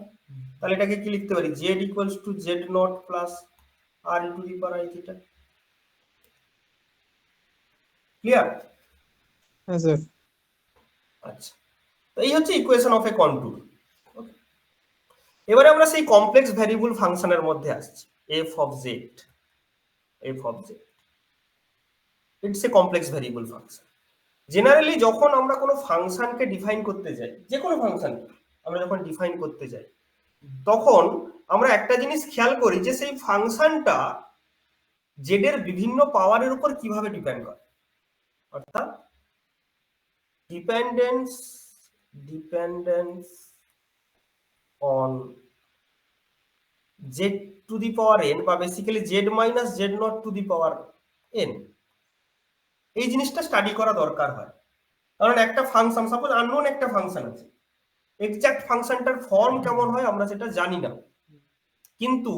তাহলে এটাকে কি লিখতে পারি, Z equals to Z not plus R E to the power I theta. Clear? হ্যাঁ sir. আচ্ছা, তো এই হচ্ছে ইকুয়েশন অফ এ কন্ট্যুর। এবারে আমরা সেই কমপ্লেক্স ভ্যারিয়েবল ফাংশনের মধ্যে আসছি, F of Z. F of Z it's a complex variable function. Generally যখন আমরা কোনো ফাংশনকে ডিফাইন করতে যাই, যে কোনো ফাংশনকে আমরা যখন ডিফাইন করতে যাই, তখন আমরা একটা জিনিস খেয়াল করি যে সেই ফাংশনটা জেড এর বিভিন্ন পাওয়ারের উপর কিভাবে ডিপেন্ড করে, অর্থাৎ dependence on z two the power n, বা basically z minus z not to the power n, এই জিনিসটা স্টাডি করা দরকার হয়। কারণ একটা ফাংশন, সাপোজ আননোন একটা ফাংশন আছে, এক্সাক্ট ফাংশনটার ফর্ম কেমন হয় আমরা সেটা জানি না, কিন্তু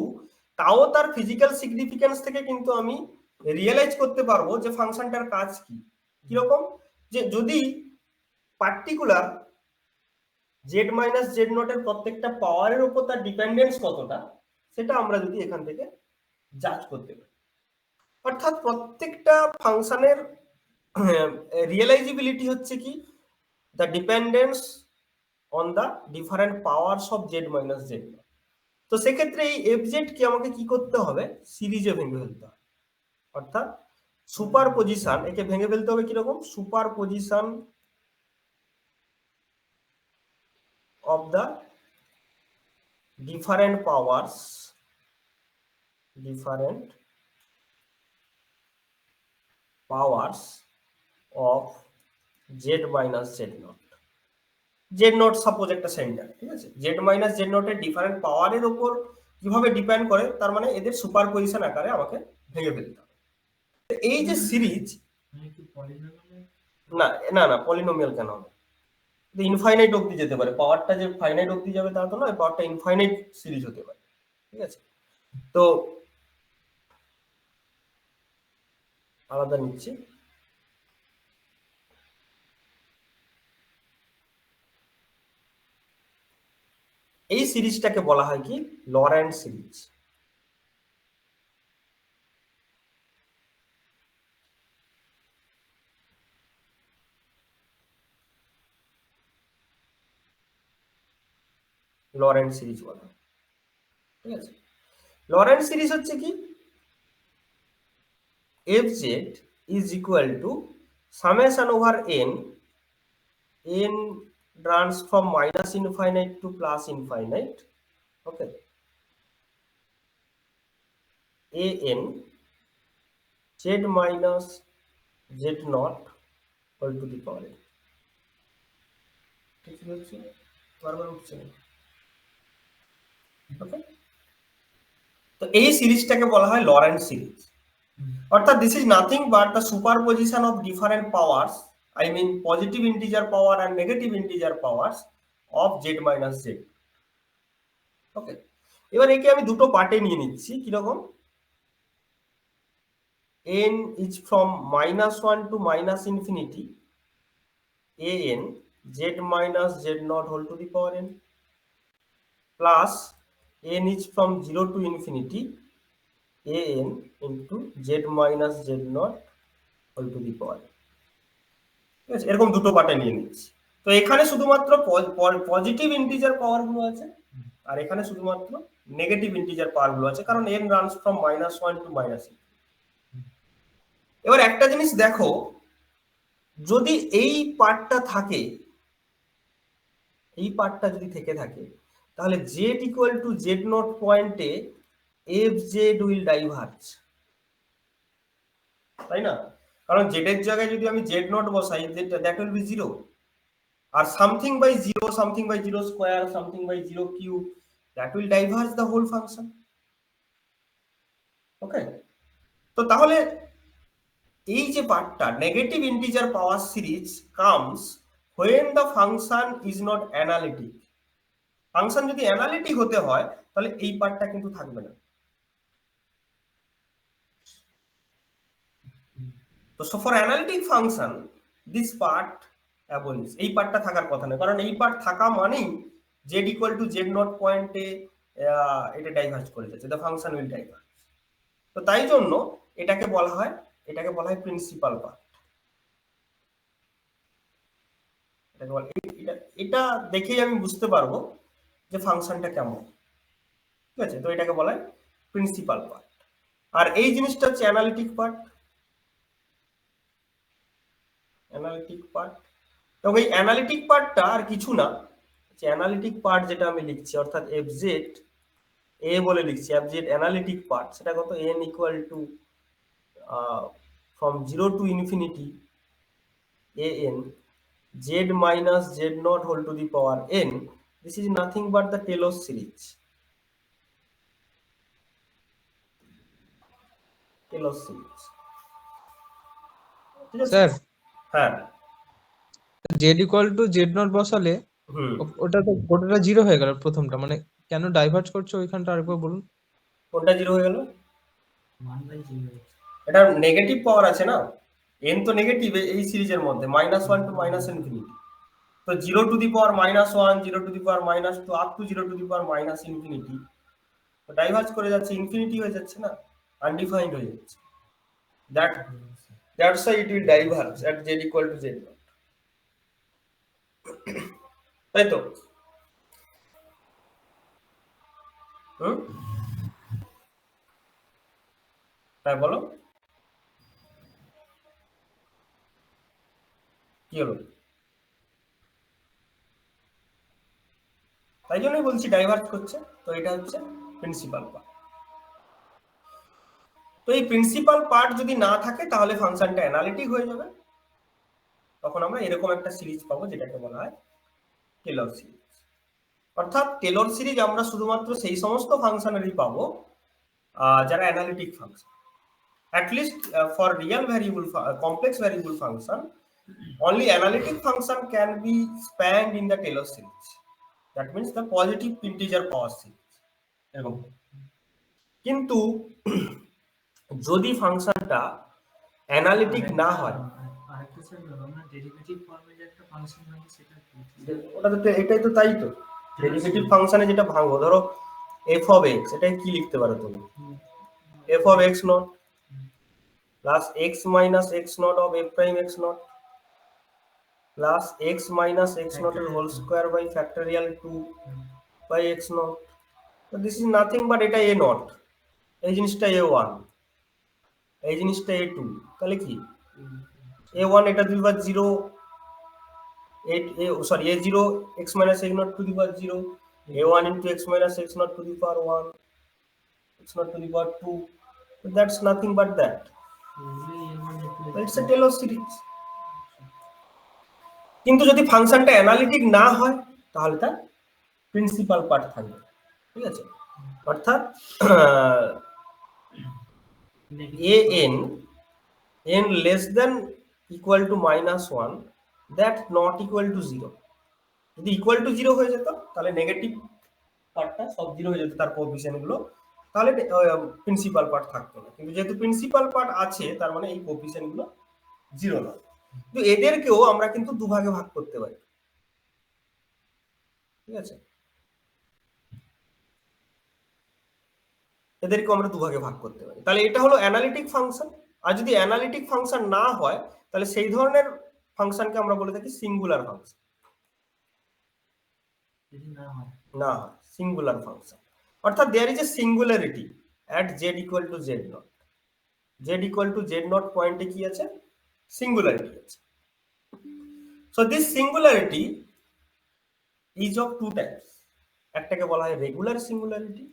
তাও তার ফিজিক্যাল সিগনিফিকেন্স থেকে কিন্তু আমি রিয়েলাইজ করতে পারবো যে ফাংশনটার কাজ কি। কিরকম, যে যদি particular Z minus z nought এর প্রত্যেকটা পাওয়ারের উপর তার ডিপেন্ডেন্স কতটা, সেটা আমরা যদি এখান থেকে জাজ করতে পারি। অর্থাৎ প্রত্যেকটা ফাংশনের রিয়েলাইজিবিলিটি হচ্ছে কি, the dependence on the different powers of Z minus z nought. তো সেক্ষেত্রে এই এফ জেড কে আমাকে কি করতে হবে, সিরিজে ভেঙে ফেলতে হবে। অর্থাৎ সুপার পজিশন, একে ভেঙে ফেলতে হবে কিরকম, super position of the different powers of z minus z naught। z naught suppose একটা সেন্টার, ঠিক আছে, z minus z naught এর ডিফারেন্ট পাওয়ারের উপর কিভাবে ডিপেন্ড করে, তার মানে এদের সুপার পজিশন আকারে আমাকে ভেঙে ফেলতে হবে। এই যে সিরিজ, মানে কি পলিনোমিয়াল? না না না, পলিনোমিয়াল কেন হবে, ইনফাইনাইট অবধি যেতে পারে, পাওয়ারটা যে ফাইনাইট অবধি যাবে তা তো নয়, পাওয়ারটা ইনফাইনাইট সিরিজ হতে পারে। ঠিক আছে, তো আলাদা নিচ্ছি। এই সিরিজটাকে বলা হয় কি, লরেন্ট সিরিজ। লরেন্ট সিরিজ বলা হয়। ঠিক আছে, লরেন্ট সিরিজ হচ্ছে কি, F Z is equal two summation over n, n runs from minus infinite to plus infinite, okay, an z minus z naught all to the power n। ঠিক আছে, বারবার উঠছে না, ওকে। তো এই সিরিজটাকে বলা হয় লরেন্ট সিরিজ। অর্থাৎ this is nothing but the superposition of different powers, I mean positive integer power and negative integer powers of z minus z। ওকে, এবার একে আমি দুটো পার্টে নিয়ে নিচ্ছি। কিরকম, n is from -1 to -infinity an z minus z naught whole to the power n, plus n is from 0 to infinity an into z minus z naught whole to the power n। ঠিক আছে, এরকম দুটো পার্টে নিয়ে নিচ্ছি। তো এখানে শুধুমাত্র পজিটিভ ইন্টিজার পাওয়ার গুলো আছে, আর এখানে শুধুমাত্র নেগেটিভ ইন্টিজার পাওয়ার গুলো আছে, কারণ n রানস ফ্রম -1 টু -. এবার একটা জিনিস দেখো, যদি এই পার্টটা থাকে, এই পার্টটা যদি থেকে থাকে, তাহলে z equal to z not পয়েন্টে এফ জেড উইল ডাইভার্জ, তাই না? কারণ z এর জায়গায় যদি আমি z নট বসাই, দ্যাট উইল বি 0, আর something by 0, something by 0 square, something by 0 cube, that will diverge the whole function. Okay, তো তাহলে এই যে পার্টটা negative integer power series comes when the function is not analytic। Function যদি analytic হতে হয় তাহলে এই পার্টটা কিন্তু থাকবে না। তো for analytic function this part abolish, এই পার্টটা থাকার কথা না, কারণ এই পার্ট থাকা মানেই z equal two Z not পয়েন্টে এটা ডাইভার্জ করে যাচ্ছে, দ্য ফাংশন উইল ডাইভার্জ। তো তাই জন্য এটাকে বলা হয় প্রিন্সিপাল পার্ট। এটা দেখেই আমি বুঝতে পারবো যে ফাংশনটা কেমন, ঠিক আছে? তো এটাকে বলা হয় প্রিন্সিপাল পার্ট। আর এই জিনিসটা হচ্ছে অ্যানালিটিক পার্ট। অ্যানালিটিক পার্ট, এবং এই অ্যানালিটিক পার্টটা আর কিছু না, যে অ্যানালিটিক পার্ট যেটা আমি লিখছি অর্থাৎ এফজেড এ বলে লিখছি, এফজেড অ্যানালিটিক পার্ট, সেটা কত n equal to from 0 to infinity an z minus z naught whole to the power n. This is nothing but the Taylor series. Taylor series. ঠিক আছে? স্যার হ্যাঁ, Z equal two Z not বসালে ওটা তো গোটাটা zero হয়ে গেল প্রথমটা, মানে কেন ডাইভার্জ করছে ওইখানটা আরেকবার বলুন। কোনটা জিরো হয়ে গেল? 1/0 এটা নেগেটিভ পাওয়ার আছে না, n তো নেগেটিভ এই সিরিজের মধ্যে -1 টু ইনফিনিটি। তো 0 two the power -1, 0 two the power -2 up to 0 two the power infinity, তো ডাইভার্জ করে যাচ্ছে, ইনফিনিটি হয়ে যাচ্ছে না, আনডিফাইন্ড হয়ে যাচ্ছে। That's why it will diverge at z equal to z naught. তাই তো? তাই বলো, কি হলো? তাই জন্যই বলছি ডাইভার্জ করছে। তো এটা হচ্ছে প্রিন্সিপাল পার্ট। তো এই প্রিন্সিপাল পার্ট যদি না থাকে তাহলে ফাংশনটা অ্যানালিটিক হয়ে যাবে, তখন আমরা এরকম একটা সিরিজ পাবো যেটাকে বলা হয় টেলর সিরিজ। অর্থাৎ টেলর সিরিজ আমরা শুধুমাত্র সেই সমস্ত ফাংশনেরই পাবো যারা analytic function. At least for real variable complex variable function, only analytic function can be spanned in the Taylor series. That means the positive integer power series. কিন্তু যদি ফাংশনটা অ্যানালিটিক না হয়, আরেকটা স্যার আমরা ডেরিভেটিভ ফর্মে যে একটা ফাংশন ভাঙি সেটা কি? ওটা তো এটাই তো, তাই তো ডেরিভেটিভ ফাংশনে যেটা ভাঙবো, ধরো f of x, এটাই কি লিখতে পারো তুমি? f of x naught plus x minus x naught of f prime x naught plus x minus x naught এর whole square by factorial 2 by x naught. So this is nothing but এটা a naught, এই জিনিসটা a1, এই জিনিসটা a2, তাহলে কি a1 এটা to the power 0, a0 x minus x naught to the power 0, a1 into x minus x naught to the power 1, x naught to the power 2. So that's nothing but that. It's a Taylor series. কিন্তু যদি ফাংশনটা analytic না হয় তাহলে তার principal part থাকবে, ঠিক আছে? অর্থাৎ n less than equal to -1 that not equal to 0. যদি ইকুয়াল টু 0 হয়ে যেত তাহলে নেগেটিভ পার্টটা সব 0 হয়ে যেত, তার কোএফিসিয়েন্ট গুলো, তাহলে প্রিন্সিপাল পার্ট থাকতো না। কিন্তু যেহেতু প্রিন্সিপাল পার্ট আছে তার মানে এই কোএফিসিয়েন্ট গুলো 0 নয়। কিন্তু এদেরকেও আমরা কিন্তু দুভাগে ভাগ করতে পারি, ঠিক আছে? এদেরকেও আমরা দুভাগে ভাগ করতে পারি। তাহলে এটা হলো অ্যানালিটিক ফাংশন। আর যদি অ্যানালিটিক ফাংশন না হয় তাহলে সেই ধরনের ফাংশনকে আমরা বলে থাকি সিঙ্গুলার ফাংশন। যদি না হয় সিঙ্গুলার ফাংশন, অর্থাৎ there is a singularity at z equal to z not. z equal to z not পয়েন্টে কি আছে? সিঙ্গুলারিটি আছে। So this singularity is of two types. একটাকে বলা হয় রেগুলার সিঙ্গুলারিটি,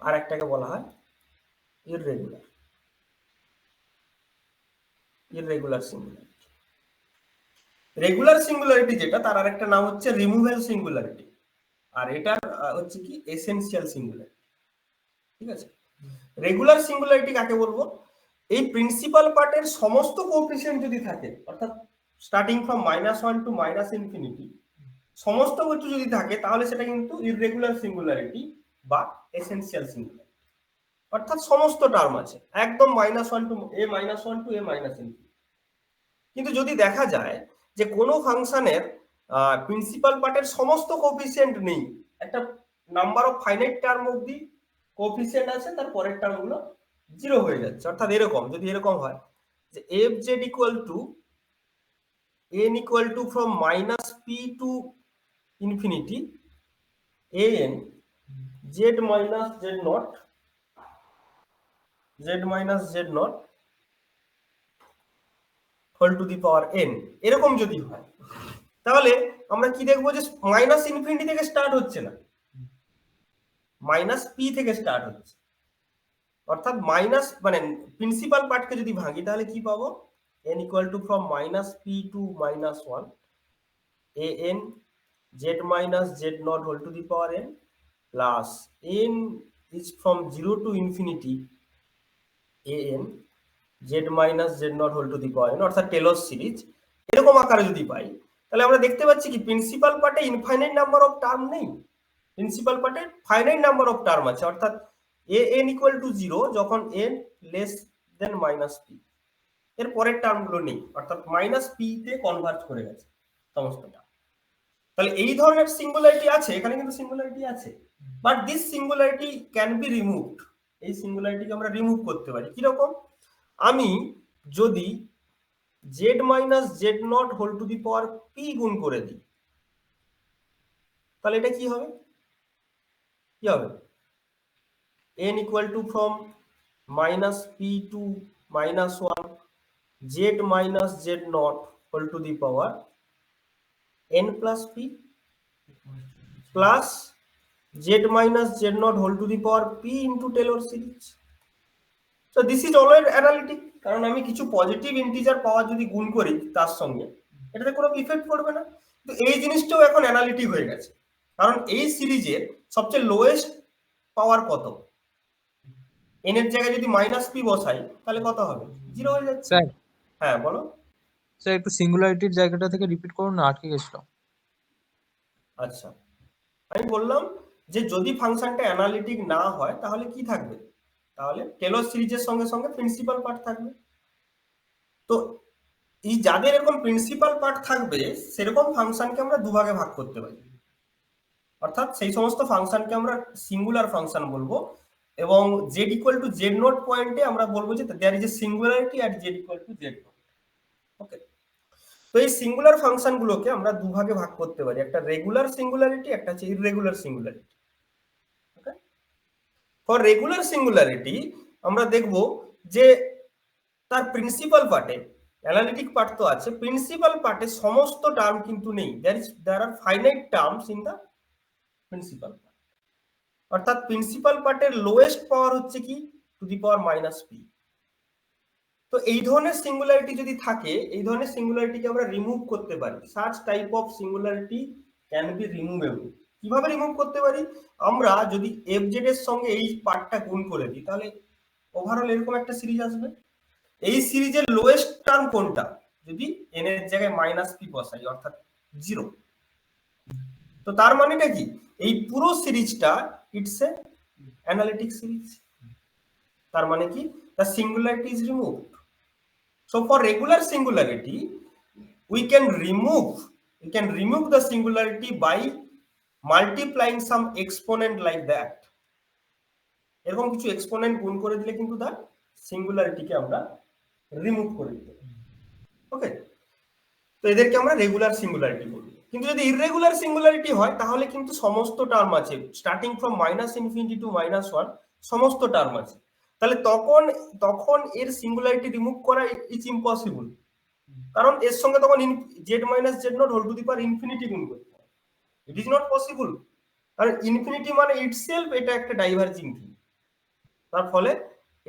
আর একটাকে বলা হয় ইররেগুলার সিঙ্গুলারিটি। রেগুলার সিঙ্গুলারিটি যেটা, তার আরেকটা নাম হচ্ছে রিমুভেবল সিঙ্গুলারিটি, আর এটা হচ্ছে কি এসেনশিয়াল সিঙ্গুলারিটি, ঠিক আছে? রেগুলার সিঙ্গুলারিটি কাকে বলবো? এই প্রিন্সিপাল পার্টের সমস্ত কোএফিসিয়েন্ট যদি থাকে, অর্থাৎ স্টার্টিং ফ্রম -1 টু -ইনফিনিটি সমস্ত কিছু যদি থাকে, তাহলে সেটা কিন্তু ইররেগুলার সিঙ্গুলারিটি বা এসেনশিয়াল সিঙ্গুলারিটি, অর্থাৎ সমস্ত টার্ম আছে একদম -1 টু a-1 টু a-ইনফিনিটি। কিন্তু যদি দেখা যায় যে কোনো ফাংশনের প্রিন্সিপাল পার্টের সমস্ত কোএফিসিয়েন্ট নেই, একটা নাম্বার অফ ফাইনাইট টার্ম অবধি কোএফিসিয়েন্ট আছে, তার পরের টার্মগুলো জিরো হয়ে যাচ্ছে, অর্থাৎ এরকম যদি এরকম হয় যে fz equal to n equal to from -p to infinity an z minus z not whole to the power n, এরকম যদি হয়, তাহলে আমরা কি দেখবো যে মাইনাস ইনফিনিটি থেকে স্টার্ট হচ্ছে না, -p থেকে স্টার্ট হচ্ছে, অর্থাৎ মাইনাস মানে প্রিন্সিপাল পার্টকে যদি ভাঙি তাহলে কি পাবো, n equal to from -p to -1 an z minus z not whole to the power n plus n is from 0 to infinity an z minus z not whole to the power n, অর্থাৎ Taylor series. এরকম আকারে যদি পাই তাহলে আমরা দেখতে পাচ্ছি কি principal পার্টে ইনফাইনাইট নাম্বার অফ টার্ম নেই, প্রিন্সিপাল পার্টে ফাইনাইট নাম্বার অফ টার্ম আছে, অর্থাৎ an ইকুয়াল টু 0 যখন n লেস দেন -p, এর পরের টার্মগুলো নেই, অর্থাৎ -p তে কনভার্ট করে গেছে সমস্তটা। তাহলে এই ধরনের সিঙ্গুলারিটি আছে, এখানে কিন্তু সিঙ্গুলারিটি আছে, but this singularity can be removed. এই সিঙ্গুলারিটিকে আমরা রিমুভ করতে পারি কিরকম, আমি যদি z minus z not whole to the power p গুণ করে দিই, তাহলে এটা কি হবে, n equal to from -p to -1 z minus z not whole to the power n plus p plus z minus z not whole to the power p into Taylor series. So this is always analytic, কারণ আমি কিছু positive integer পাওয়ার যদি গুণ করি তার সঙ্গে, এটাতে কোনো ইফেক্ট পড়বে না। তো এই জিনিসটাও এখন অ্যানালিটিক হয়ে গেছে, কারণ এই সিরিজের সবচেয়ে লোয়েস্ট পাওয়ার কত, n এর জায়গায় যদি -p বসাই তাহলে কত হবে, 0 হয়ে যাচ্ছে। স্যার হ্যাঁ বলো স্যার, একটু সিঙ্গুলারিটির জায়গাটা থেকে রিপিট করুন না, আটকে গেছিল। আচ্ছা, আমি বললাম যে যদি ফাংশনটা অ্যানালিটিক না হয় তাহলে কি থাকবে, তাহলে টেলর সিরিজের সঙ্গে সঙ্গে প্রিন্সিপাল পার্ট থাকবে। তো এই যাদের এরকম প্রিন্সিপাল পার্ট থাকবে সেরকম ফাংশনকে আমরা দুভাগে ভাগ করতে পারি, অর্থাৎ সেই সমস্ত ফাংশনকে আমরা সিঙ্গুলার ফাংশন বলবো, এবং z equal to z not পয়েন্টে আমরা বলবো যে there is a singularity at z equal to z not. Okay, তো এই সিঙ্গুলার ফাংশন গুলোকে আমরা দুভাগে ভাগ করতে পারি, একটা রেগুলার সিঙ্গুলারিটি, একটা হচ্ছে irregular singularity. Okay, for regular singularity আমরা দেখব যে তার প্রিন্সিপাল পার্টে, অ্যানালিটিক পার্ট তো আছে, প্রিন্সিপাল পার্টে সমস্ত টার্ম কিন্তু নেই, there are finite terms in the principal part, অর্থাৎ প্রিন্সিপাল পার্টের লোয়েস্ট পাওয়ার হচ্ছে কি টু দি পাওয়ার -p। তো এই ধরনের সিঙ্গুলারিটি যদি থাকে, এই ধরনের সিঙ্গুলারিটিকে আমরা রিমুভ করতে পারি, such type of singularity can be removable. কিভাবে রিমুভ করতে পারি, আমরা যদি fz এর সঙ্গে এই পার্টটা গুণ করে দিই তাহলে ওভারঅল এরকম একটা সিরিজ আসবে। এই সিরিজের লোয়েস্ট টার্ম কোনটা, যদি n এর জায়গায় -p বসাই, অর্থাৎ 0। তো তার মানেটা কি, এই পুরো সিরিজটা ইটস এ অ্যানালিটিক সিরিজ, তার মানে কি the singularity is removed. So for regular singularity we can remove the singularity by multiplying some exponent like that, এরকম কিছু এক্সপোনেন্ট গুণ করে দিলে কিন্তু তার সিঙ্গুলারিটিকে আমরা রিমুভ করে দিতে পারি। ওকে, তো এদেরকে আমরা রেগুলার সিঙ্গুলারিটি বলি। কিন্তু যদি ইররেগুলার সিঙ্গুলারিটি হয় তাহলে কিন্তু সমস্ত টার্ম আছে, স্টার্টিং ফ্রম -ইনফিনিটি টু -1 সমস্ত টার্ম আছে, তাহলে তখন এর সিঙ্গুলারিটি রিমুভ করা ইজ ইম্পসিবল, কারণ এর সঙ্গে তখন z minus z not whole to the power infinity গুণ করতে হবে, ইট ইজ নট পসিবল, কারণ ইনফিনিটি মানে ইটসেলফ এটা একটা ডাইভার্জিং থিং, তার ফলে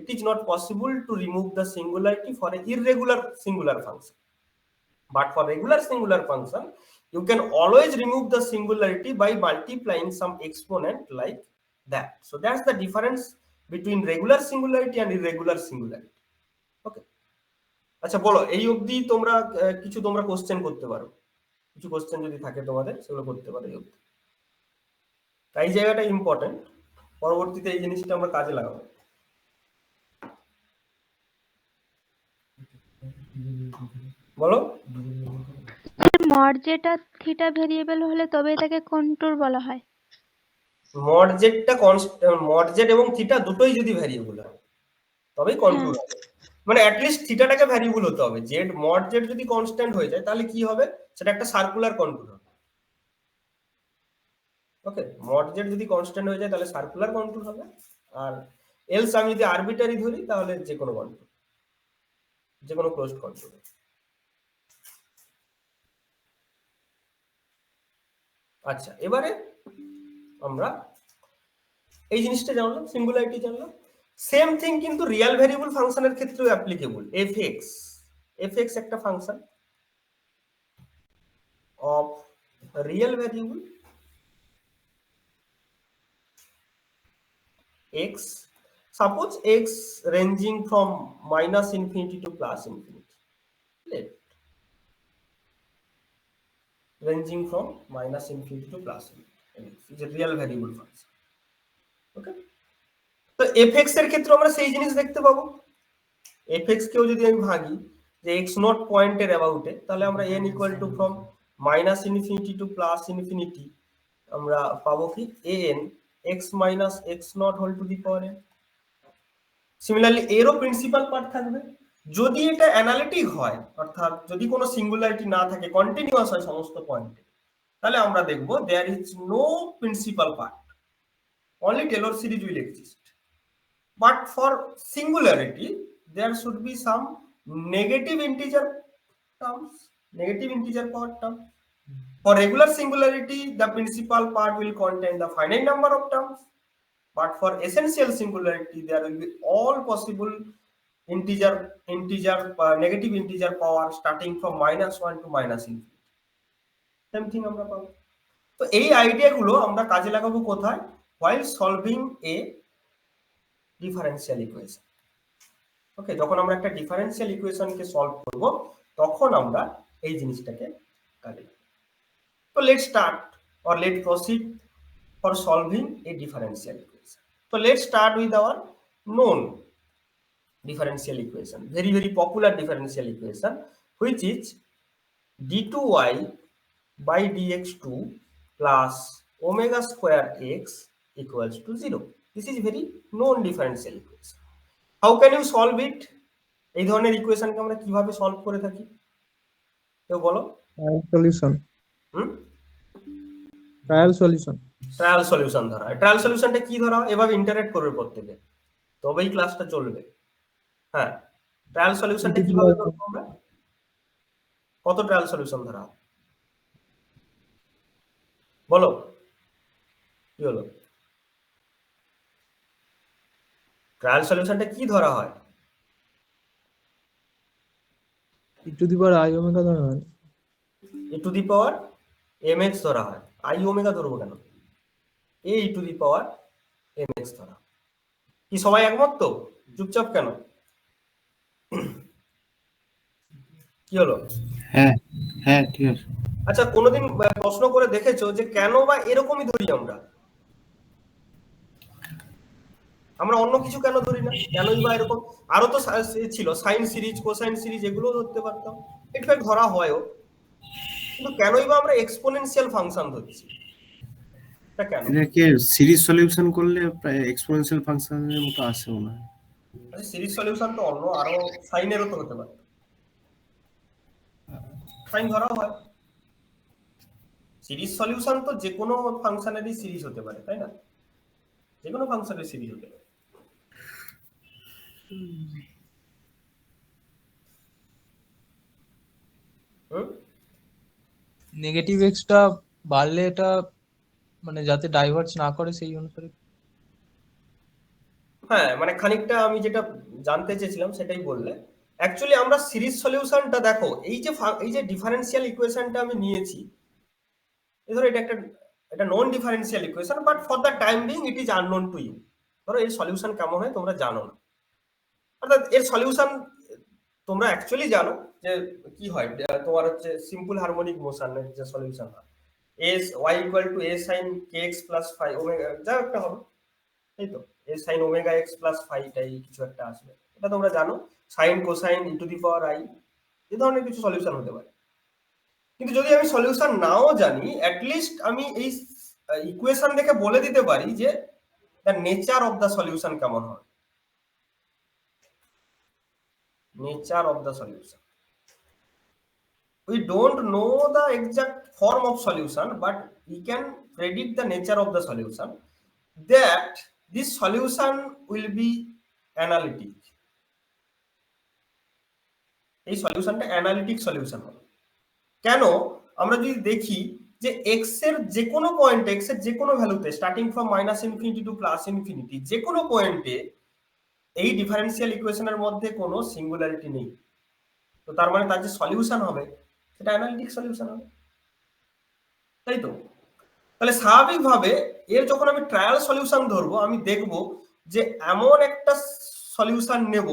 it is not possible to remove the singularity for a irregular singular function. But for regular singular function you can always remove the singularity by multiplying some exponent like that. So that's the difference between regular singularity and irregular singularity. ওকে, আচ্ছা বলো এই অবধি তোমরা কিছু তোমরা question করতে পারো, কিছু কোশ্চেন যদি থাকে তোমাদের সেগুলো করতে পারো এই অবধি। তাই এই জায়গাটা ইম্পর্টেন্ট, পরবর্তীতে এই জিনিসটা আমরা কাজে লাগাবো। বলো। মড যেটা থিটা ভেরিয়েবল হলে তবে এটাকে কন্ট্যুর বলা হয়। মড জেডটা মড জেড এবং থিটা দুটোই যদি ভ্যারিয়েবল হয় তবেই কন্ট্যুর হবে, মানে অ্যাটলিস্ট থিটাটাকে ভ্যারিয়েবল হতে হবে। জেড মড জেড যদি কনস্ট্যান্ট হয়ে যায় তাহলে কি হবে, সেটা একটা সার্কুলার কন্ট্যুর হবে। ওকে, মড জেড যদি কনস্ট্যান্ট হয়ে যায় তাহলে সার্কুলার কন্ট্যুর হবে, আর এলস আমি যদি আরবিটারি ধরি তাহলে যে কোনো কন্ট্যুর, যে কোনো ক্লোজড কন্ট্যুর। আচ্ছা, এবারে আমরা এই জিনিসটা জানলাম, সিঙ্গুলারিটি জানলাম। সেম থিং কিন্তু রিয়েল ভেরিয়েবল ফাংশনের ক্ষেত্রেও অ্যাপ্লিকেবল। এফএক্স একটা function of real variable x, suppose x ranging from -infinity to +infinity, let ranging from -infinity to +infinity is a real variable function. ওকে, তো fx এর ক্ষেত্রে আমরা সেই জিনিস দেখতে পাবো। fx কেও যদি আমি ভাগি যে x0 পয়েন্টের অ্যাবাউটে, তাহলে আমরা n equal to from -infinity to +infinity আমরা পাবো কি an x minus x0 whole to the power n। Similarly এরও প্রিন্সিপাল পার্ট থাকবে। যদি এটা অ্যানালিটিক হয়, অর্থাৎ যদি কোনো সিঙ্গুলারিটি না থাকে, কন্টিনিউয়াস হয় সমস্ত পয়েন্টে, তাহলে আমরা দেখব there is no principal part, only Taylor series will exist. But for singularity there should be some negative integer terms, negative integer power term. For regular singularity, the principal part will contain the finite number of terms, but for essential singularity, there will be all possible negative integer power starting from -1 to -infinity. Same thing আমরা পাবো। তো এই আইডিয়াগুলো আমরা কাজে লাগাবো কোথায়? While solving a differential equation. ওকে, যখন আমরা একটা ডিফারেন্সিয়াল ইকুয়েশনকে সলভ করব তখন আমরা এই জিনিসটাকে কাজে লাগাবো। So let's start or let's proceed for solving a differential equation. So let's start with our known differential equation, very popular differential equation, which is d2y by dx2 plus omega square x equals to 0. This is very known differential equation. How can you solve it? এই ধরনের ইকুয়েশনকে আমরা কিভাবে solve করে থাকি কেউ বলো? Solution, trial solution. Trial solution ধরা হয়। ট্রায়াল সলিউশনটা কি ধরা হয়? এভাবে ইন্টারঅ্যাক্ট করবে প্রত্যেকে, তবেই ক্লাসটা চলবে। হ্যাঁ, ট্রায়াল সলিউশনটা কিভাবে করব আমরা? কত ট্রায়াল সলিউশন ধরা হয় বলো, কি হলো? ট্রায়াল সলিউশনটা কি ধরা হয়? E to the power i omega ধরা হয়। e to the power mx ধরা হয়। আই ওমেগা ধরবো কেন? a e to the power mx ধরা। কি সবাই একমত তো? চুপচাপ কেন? কি হলো? হ্যাঁ হ্যাঁ ঠিক আছে। আচ্ছা, কোনোদিন প্রশ্ন করে দেখেছো যে কেন বা এরকমই ধরি আমরা? আমরা অন্য কিছু কেন ধরি না? কেনই বা এরকম? আরো তো ছিল সাইন সিরিজ, কোসাইন সিরিজ, এগুলো ধরতে পারতাম, ইনফ্যাক্ট ধরা হয়ও, কিন্তু কেনই বা আমরা এক্সপোনেনশিয়াল ফাংশন ধরছি? এটা কেন? এটাকে সিরিজ সলিউশন করলে প্রায় এক্সপোনেনশিয়াল ফাংশনের মতো আসে মনে হয়। আচ্ছা, সিরিজ সলিউশন তো অন্য আরো সাইনেরও তো হতে পারে, সাইন ধরাও হয়। সিরিজ সলিউশন তো যে কোনো ফাংশনেরই সিরিজ হতে পারে, তাই না? যে কোনো ফাংশনের সিরিজ হতে পারে। নেগেটিভ এক্সটা বাড়লে এটা মানে যাতে ডাইভার্জ না করে সেই অনুসারে। হ্যাঁ, মানে খানিকটা আমি যেটা জানতে চেয়েছিলাম সেটাই বললে। অ্যাকচুয়ালি আমরা সিরিজ সলিউশনটা দেখো, এই যে ডিফারেন্সিয়াল ইকুয়েশনটা আমি নিয়েছি, ধরো এটা non differential equation, but for the time being it is unknown to you. ধরো এর সলিউশন কেমন হয় তোমরা জানো না, অর্থাৎ এর সলিউশন তোমরা অ্যাকচুয়ালি জানো যে কি হয়, তোমার হচ্ছে সিম্পল হারমোনিক মোশনের যে সলিউশন হয় as y equal to A sine k x plus phi omega, যা একটা হবে তাই তো, A sine omega x plus ফাইটাই কিছু একটা আসবে, এটা তোমরা জানো। Sine cosine e to the power i, এই ধরনের কিছু সলিউশন হতে পারে। কিন্তু যদি আমি সলিউশন নাও জানি, অ্যাটলিস্ট আমি এই ইকুয়েশন দেখে বলে দিতে পারি যে the nature of the solution কেমন হবে। Nature of the solution. We don't know the exact form of solution, but we can predict the nature of the solution, that this solution will be analytic. এই সলিউশনটা analytic solution হবে। কেন? আমরা যদি দেখি যে x এর যে কোনো পয়েন্টে, x এর যে কোনো ভ্যালুতে, starting from minus infinity two plus infinity, যে কোনো পয়েন্টে এই ডিফারেন্সিয়াল ইকুয়েশনের মধ্যে কোনো সিঙ্গুলারিটি নেই। তো তার মানে তার যে সলিউশন হবে সেটা অ্যানালিটিক সলিউশন হবে, তাই তো? তাহলে স্বাভাবিকভাবে এর যখন আমি ট্রায়াল সলিউশন ধরবো, আমি দেখব যে এমন একটা সলিউশন নেব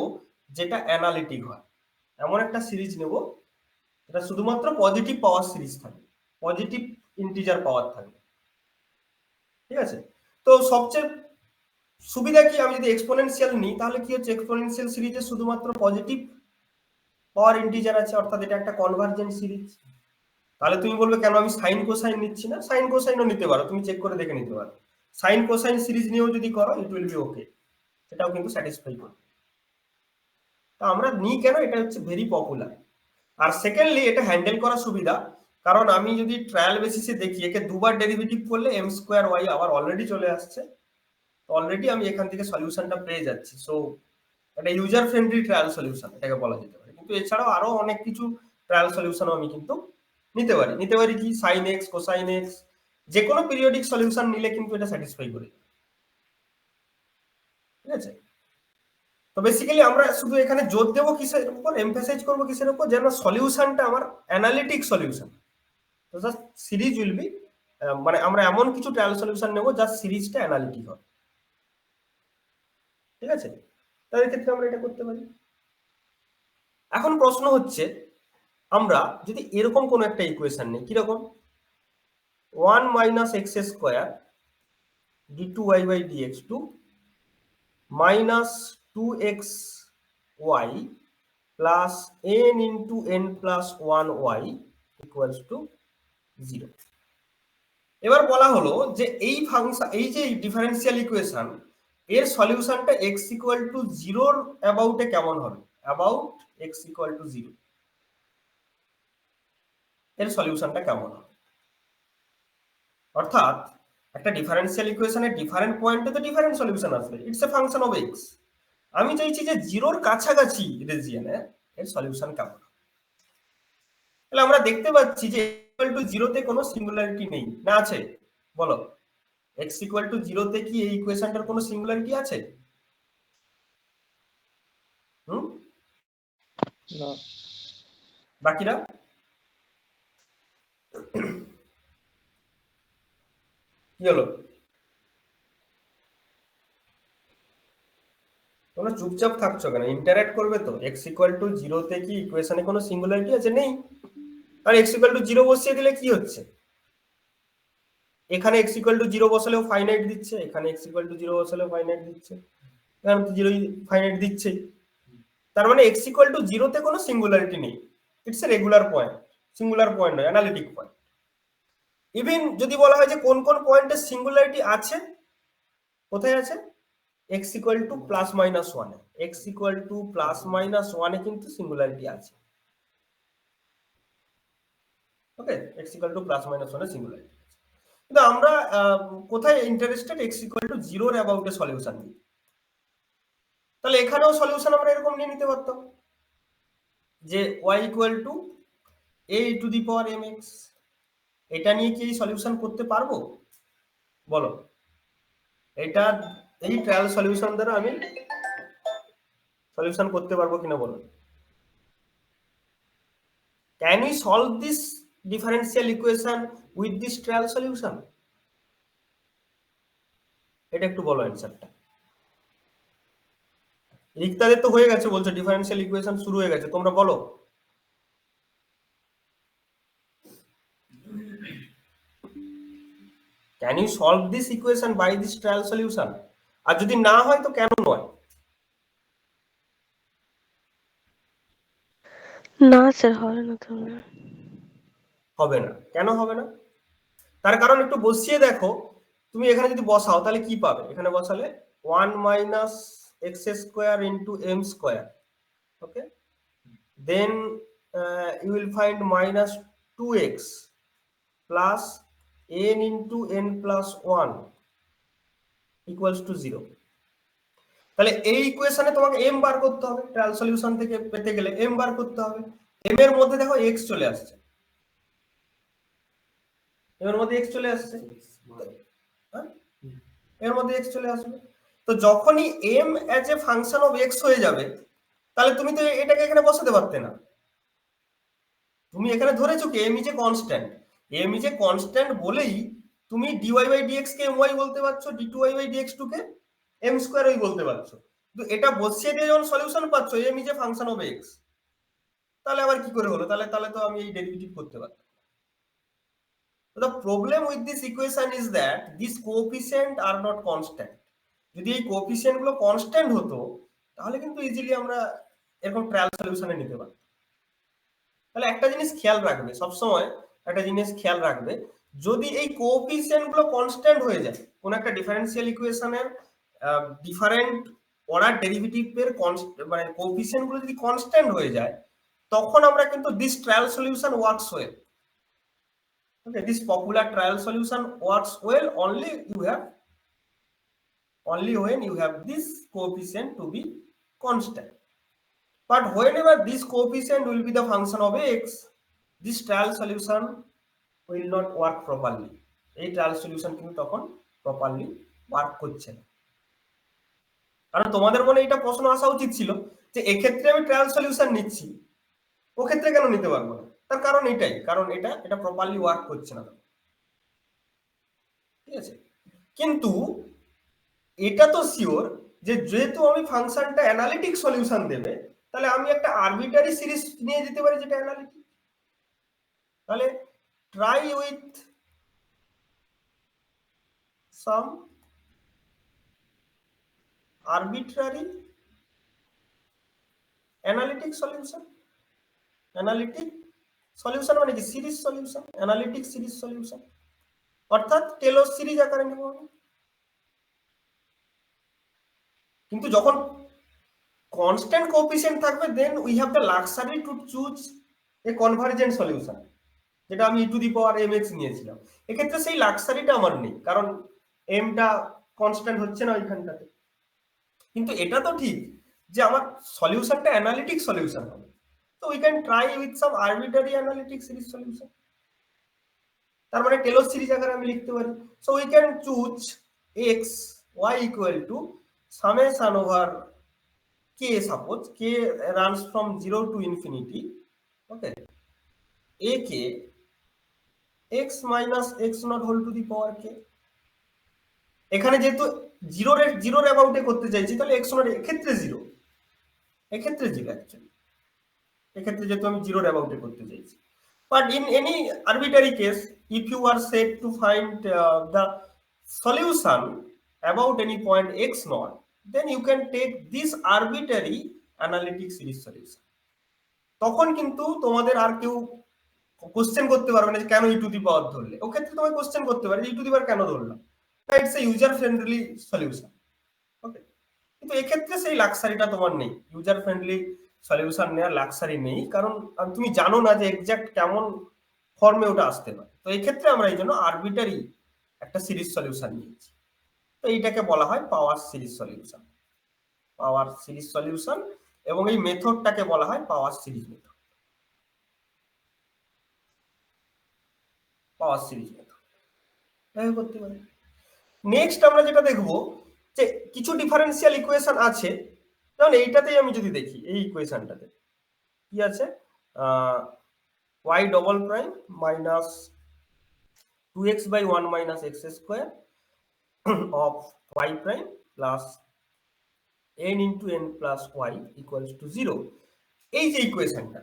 যেটা অ্যানালিটিক হয়, এমন একটা সিরিজ নেব এটা শুধুমাত্র পজিটিভ পাওয়ার সিরিজ থাকবে, পজিটিভ ইন্টিজার পাওয়ার থাকবে, ঠিক আছে? তো সবচেয়ে সুবিধা কি, আমি যদি এক্সপোনেনশিয়াল নিই তাহলে কি হচ্ছে, এক্সপোনেনশিয়াল সিরিজে শুধুমাত্র পজিটিভ পাওয়ার ইন্টিজার আছে, অর্থাৎ এটা একটা কনভার্জেন্ট সিরিজ। তাহলে তুমি বলবে কেন আমি সাইন কোসাইন নিচ্ছি না? সাইন কোসাইনও নিতে পারো, তুমি চেক করে দেখে নিতে পারো। সাইন কোসাইন সিরিজ নিয়েও যদি করো ইট উইল বি ওকে, সেটাও কিন্তু স্যাটিসফাই করবে। তো আমরা নিই কেন, এটা হচ্ছে ভেরি পপুলার। আর সেকেন্ডলি এটা হ্যান্ডেল করা সুবিধা, কারণ আমি যদি ট্রায়াল বেসিসে দেখি একে দুবার ডেরিভেটিভ করলে এম স্কোয়ার ওয়াই আবার অলরেডি চলে আসছে, অলরেডি আমি এখান থেকে সলিউশনটা পেয়ে যাচ্ছি। সো এটা ইউজার ফ্রেন্ডলি ট্রায়াল সলিউশন এটাকে বলা যেতে পারে। কিন্তু এছাড়াও আরো অনেক কিছু ট্রায়াল সলিউশনও আমি কিন্তু নিতে পারি কি, সাইন এক্স, কোসাইন এক্স, যে কোনো পিরিয়ডিক সলিউশন নিলে কিন্তু এটা স্যাটিসফাই করে, ঠিক আছে? তো বেসিক্যালি আমরা শুধু এখানে জোর দেবো কিসের উপর, এমফাসাইজ করবো কিসের উপর, যেন সলিউশনটা আমার অ্যানালিটিক সলিউশন। তো জাস্ট সিরিজ উইল বি, মানে আমরা এমন কিছু ট্রায়াল সলিউশন নেবো যার সিরিজটা অ্যানালিটিক হবে, ঠিক আছে? তাদের ক্ষেত্রে আমরা এটা করতে পারি। এখন প্রশ্ন হচ্ছে, আমরা যদি এরকম কোন একটা ইকুয়েশন নেই, কিরকম 1 minus x square d2y by dx2 minus 2xy plus n into n plus 1y equals to 0। এবার বলা হলো যে এই ফাংশন, এই যে ডিফারেন্সিয়াল ইকুয়েশন, এর সলিউশনটা x ইকুয়াল টু 0 অ্যাবাউটে কেমন হবে, অ্যাবাউট x ইকুয়াল টু 0 এর সলিউশনটা কেমন হবে। অর্থাৎ একটা ডিফারেন্সিয়াল ইকুয়েশনের ডিফারেন্ট পয়েন্টে তো ডিফারেন্ট সলিউশন আসবে, it's a function of x। আমি চাইছি যে 0 কাছাকাছি রিজিয়নে এর সলিউশন কেমন হবে। তাহলে আমরা দেখতে পাচ্ছি যে ইকুয়াল টু 0 তে কোনো সিঙ্গুলারিটি নেই, না আছে? বলো, x ইকুয়াল টু 0 তে কি এই ইকুয়েশনটার কোনো সিঙ্গুলারিটি আছে? না। বাকিরা কি হলো? তোমরা চুপচাপ থাকছো কেন? ইন্টারঅ্যাক্ট করবে তো। এক্স ইকুয়াল টু 0 তে কি ইকুয়েশনে কোনো সিঙ্গুলারিটি আছে? নেই। আর এক্স ইকুয়াল টু 0 বসিয়ে দিলে কি হচ্ছে, এখানে এক্স ইকুয়াল টু 0 বসালেও ফাইনাইট দিচ্ছে, এখানে এক্স ইকুয়াল টু 0 বসালেও ফাইনাইট দিচ্ছে, এখানে তো 0 ফাইনাইট দিচ্ছেই। তার মানে এক্স ইকুয়াল টু 0 তে কোনো সিঙ্গুলারিটি নেই, it's a regular point, singular point নয়, অ্যানালিটিক পয়েন্ট। ইভেন যদি বলা হয় যে কোন কোন পয়েন্টে সিঙ্গুলারিটি আছে, কোথায় আছে? x equal to plus minus 1 A, x equal to plus minus 1 এ কিন্তু সিঙ্গুলারিটি আছে। ওকে, x equal to plus minus 1 A singularity আছে। কিন্তু আমরা কোথায় ইন্টারেস্টেড? x ইকুয়াল টু 0 এর অ্যাবাউটে সলিউশন নিই। তাহলে এখানেও সলিউশন আমরা এরকম নিয়ে নিতে পারতাম যে y equal two a two the power mx। এটা নিয়ে কি সলিউশন করতে পারবো? বলো, এটা এই ট্রায়াল সলিউশন দ্বারা আমি সলিউশন করতে পারবো কিনা বলো। Can we solve this differential equation with this trial solution? এটা একটু বলো অ্যানসারটা। রিক্তাদের তো হয়ে গেছে বলছো, ডিফারেন্সিয়াল ইকুয়েশন শুরু হয়ে গেছে, তোমরা বলো। Can you solve this equation by this trial solution? আর যদি না হয় তো কেন নয়? না স্যার, হবে না তো। হবে না, কেন হবে না? তার কারণ একটু বসিয়ে দেখো, তুমি এখানে যদি বসাও তাহলে কি পাবে? এখানে বসালে 1 minus x square into m square, okay, then you will find minus 2x plus n into n plus 1 equals to 0. তাহলে এই ইকুয়েশনে তোমাকে m বার করতে হবে, ট্রায়াল সলিউশন থেকে পেতে গেলে m বার করতে হবে। m এর মধ্যে দেখো x চলে আসছে, এর মধ্যে x চলে আসছে, হ্যাঁ, এর মধ্যে x চলে আসবে। তো যখনই m as a function of x হয়ে যাবে, তাহলে তুমি তো এটাকে এখানে বসাতে পারতে না। তুমি এখানে ধরেছো কি m is a constant, m is a constant বলেই তুমি dy বাই dx কে my বলতে পারছো, d2y বাই dx2 কে m স্কয়ার y বলতে পারছো। তো এটা বসিয়ে দিয়ে যখন সলিউশন পাচ্ছো m is A function of x, তাহলে আবার কি করে হলো? তাহলে তো আমি এই ডেরিভেটিভ করতে পারতাম। The problem with this equation is that these coefficient are not constant. যদি এই কোএফিসিয়েন্ট গুলো কনস্ট্যান্ট হতো তাহলে কিন্তু ইজিলি আমরা এরকম ট্রায়াল সলিউশনে নিতে পারতাম। তাহলে একটা জিনিস খেয়াল রাখবে, সবসময় একটা জিনিস খেয়াল রাখবে, যদি এই কোএফিসিয়েন্ট গুলো কনস্ট্যান্ট হয়ে যায়, কোন একটা ডিফারেন্সিয়াল ইকুয়েশনের ডিফারেন্ট অর্ডার ডেরিভেটিভের মানে কোএফিসিয়েন্ট গুলো যদি কনস্ট্যান্ট হয়ে যায়, তখন আমরা কিন্তু this trial solution works well. Okay, this popular trial solution works well only when you have this coefficient to be constant. But whenever this coefficient will be the function of x, this trial solution will not work properly. এই trial solution কিন্তু তখন properly work করছে না। কারণ তোমাদের মনে এটা প্রশ্ন আসা উচিত ছিল যে এক্ষেত্রে আমি ট্রায়াল সলিউশন নিচ্ছি, ও ক্ষেত্রে কেন নিতে পারবো না? তার কারণ এটাই, কারণ এটা প্রপারলি ওয়ার্ক করছে না। ঠিক আছে, কিন্তু এটা তো শিওর যে যেহেতু আমি ফাংশনটা অ্যানালিটিক সলিউশন দেবে, তাহলে আমি একটা আরবিটারি সিরিজ নিয়ে যেতে পারি যেটা অ্যানালিটিক। তাহলে try with some arbitrary analytic solution. Analytic solution মানে কি? Series solution, analytic series solution, অর্থাৎ টেলর সিরিজ আকারে নেব আমি। কিন্তু যখন কনস্ট্যান্ট কোএফিসিয়েন্ট থাকবে, then we have the luxury to choose a convergent solution, যেটা আমি e⁻mx নিয়েছিলাম। এক্ষেত্রে সেই লাক্সারিটা আমার নেই, কারণ এমটা কনস্ট্যান্ট হচ্ছে না ওইখানটাতে। কিন্তু এটা তো ঠিক যে আমার সলিউশনটা অ্যানালিটিক সলিউশন হবে, তো we can try with some arbitrary analytic series solution. তার মানে টেলর সিরিজ আকারে আমি লিখতে পারি। So we can choose x y equal two summation over k, suppose k runs from 0 to infinity, okay, a k x minus x naught whole to the power k। এখানে যেহেতু জিরোর অ্যাবাউটে করতে চাইছি, তাহলে x naught এক্ষেত্রে 0, এক্ষেত্রে 0 actually, এক্ষেত্রে যেহেতু আমি জিরোর অ্যাবাউটে করতে চাইছি। But in any arbitrary case, if you are set to find the solution about any point x naught, then you can take this arbitrary analytic series solution. তখন কিন্তু তোমাদের আর কেউ কোশ্চেন করতে পারবে না যে কেন e⁻ ধরলে। ও ক্ষেত্রে তোমায় কোশ্চেন করতে পারে যে e⁻ কেন ধরলাম, it's a user friendly solution. Okay, কিন্তু এক্ষেত্রে সেই লাক্সারিটা তোমার নেই, ইউজার ফ্রেন্ডলি সলিউশন নেওয়ার লাক্সারি নেই, কারণ তুমি জানো না যে এক্সাক্ট কেমন ফর্মে ওটা আসতে পারে। তো এই ক্ষেত্রে আমরা এই জন্য আরবিটারি একটা সিরিজ সলিউশন নিয়েছি। তো এইটাকে বলা হয় power series solution, power series solution, এবং এই মেথডটাকে বলা হয় power series method, power series method করতে পারি। নেক্সট আমরা যেটা দেখবো যে কিছু ডিফারেন্সিয়াল ইকুয়েশন আছে, যেমন এইটাতেই আমি যদি দেখি, এই ইকুয়েশনটাতে কি আছে, y double prime minus 2x by 1 minus x square of y prime plus n into n plus y equals to 0, এই যে ইকুয়েশনটা,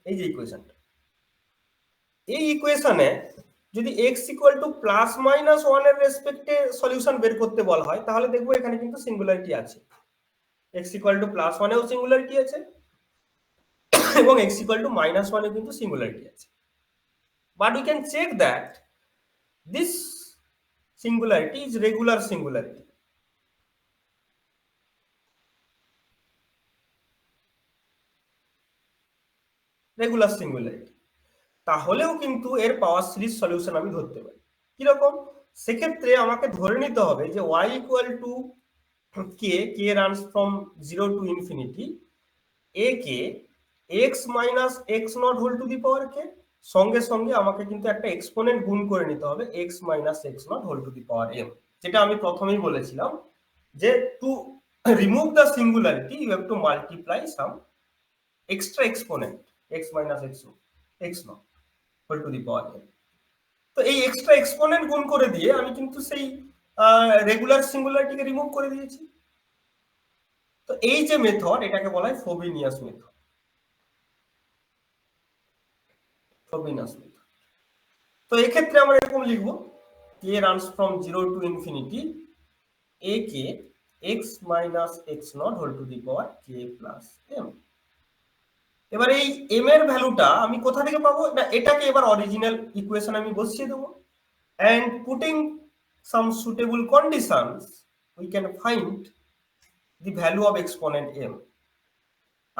এই যে ইকুয়েশনটা, এই ইকুয়েশনে যদি x equal to plus minus 1 এর রেসপেক্টে সলিউশন বের করতে বলা হয়, তাহলে দেখবো এখানে কিন্তু সিঙ্গুলারিটি আছে। x ইকুয়াল টু প্লাস 1 এও সিঙ্গুলারিটি আছে এবং x ইকুয়াল টু মাইনাস 1 এও কিন্তু সিঙ্গুলারিটি আছে। But we can check that this singularity is regular singularity. Regular singularity, তাহলেও কিন্তু এর পাওয়ার সিরিজ সলিউশন আমি ধরতে পারি। কিরকম? সেক্ষেত্রে আমাকে ধরে নিতে হবে যে y equal to k runs from 0 to infinity a k x minus x naught whole to the power k, সঙ্গে সঙ্গে আমাকে কিন্তু একটা এক্সপোনেন্ট গুণ করে নিতে হবে x minus x naught whole to the power m, যেটা আমি প্রথমেই বলেছিলাম যে to remove the singularity you have to multiply some extra exponent x minus x naught whole to the power m। তো এই এক্সট্রা এক্সপোনেন্ট গুণ করে দিয়ে আমি কিন্তু সেই রেগুলার সিঙ্গুলারিটিকে রিমুভ করে দিয়েছি। তো এই যে মেথড, এটাকে বলা হয় ফ্রোবিনিয়াস মেথড। Frobenius method. তো এই ক্ষেত্রে আমরা এরকম লিখব k runs from 0 to infinity a k x minus x naught whole to the power k plus m। এবার এই m এর ভ্যালুটা আমি কোথা থেকে পাবো? না, এটাকে এবার অরিজিনাল ইকুয়েশন আমি বসিয়ে দেবো, and putting some suitable conditions we can find the value of exponent m।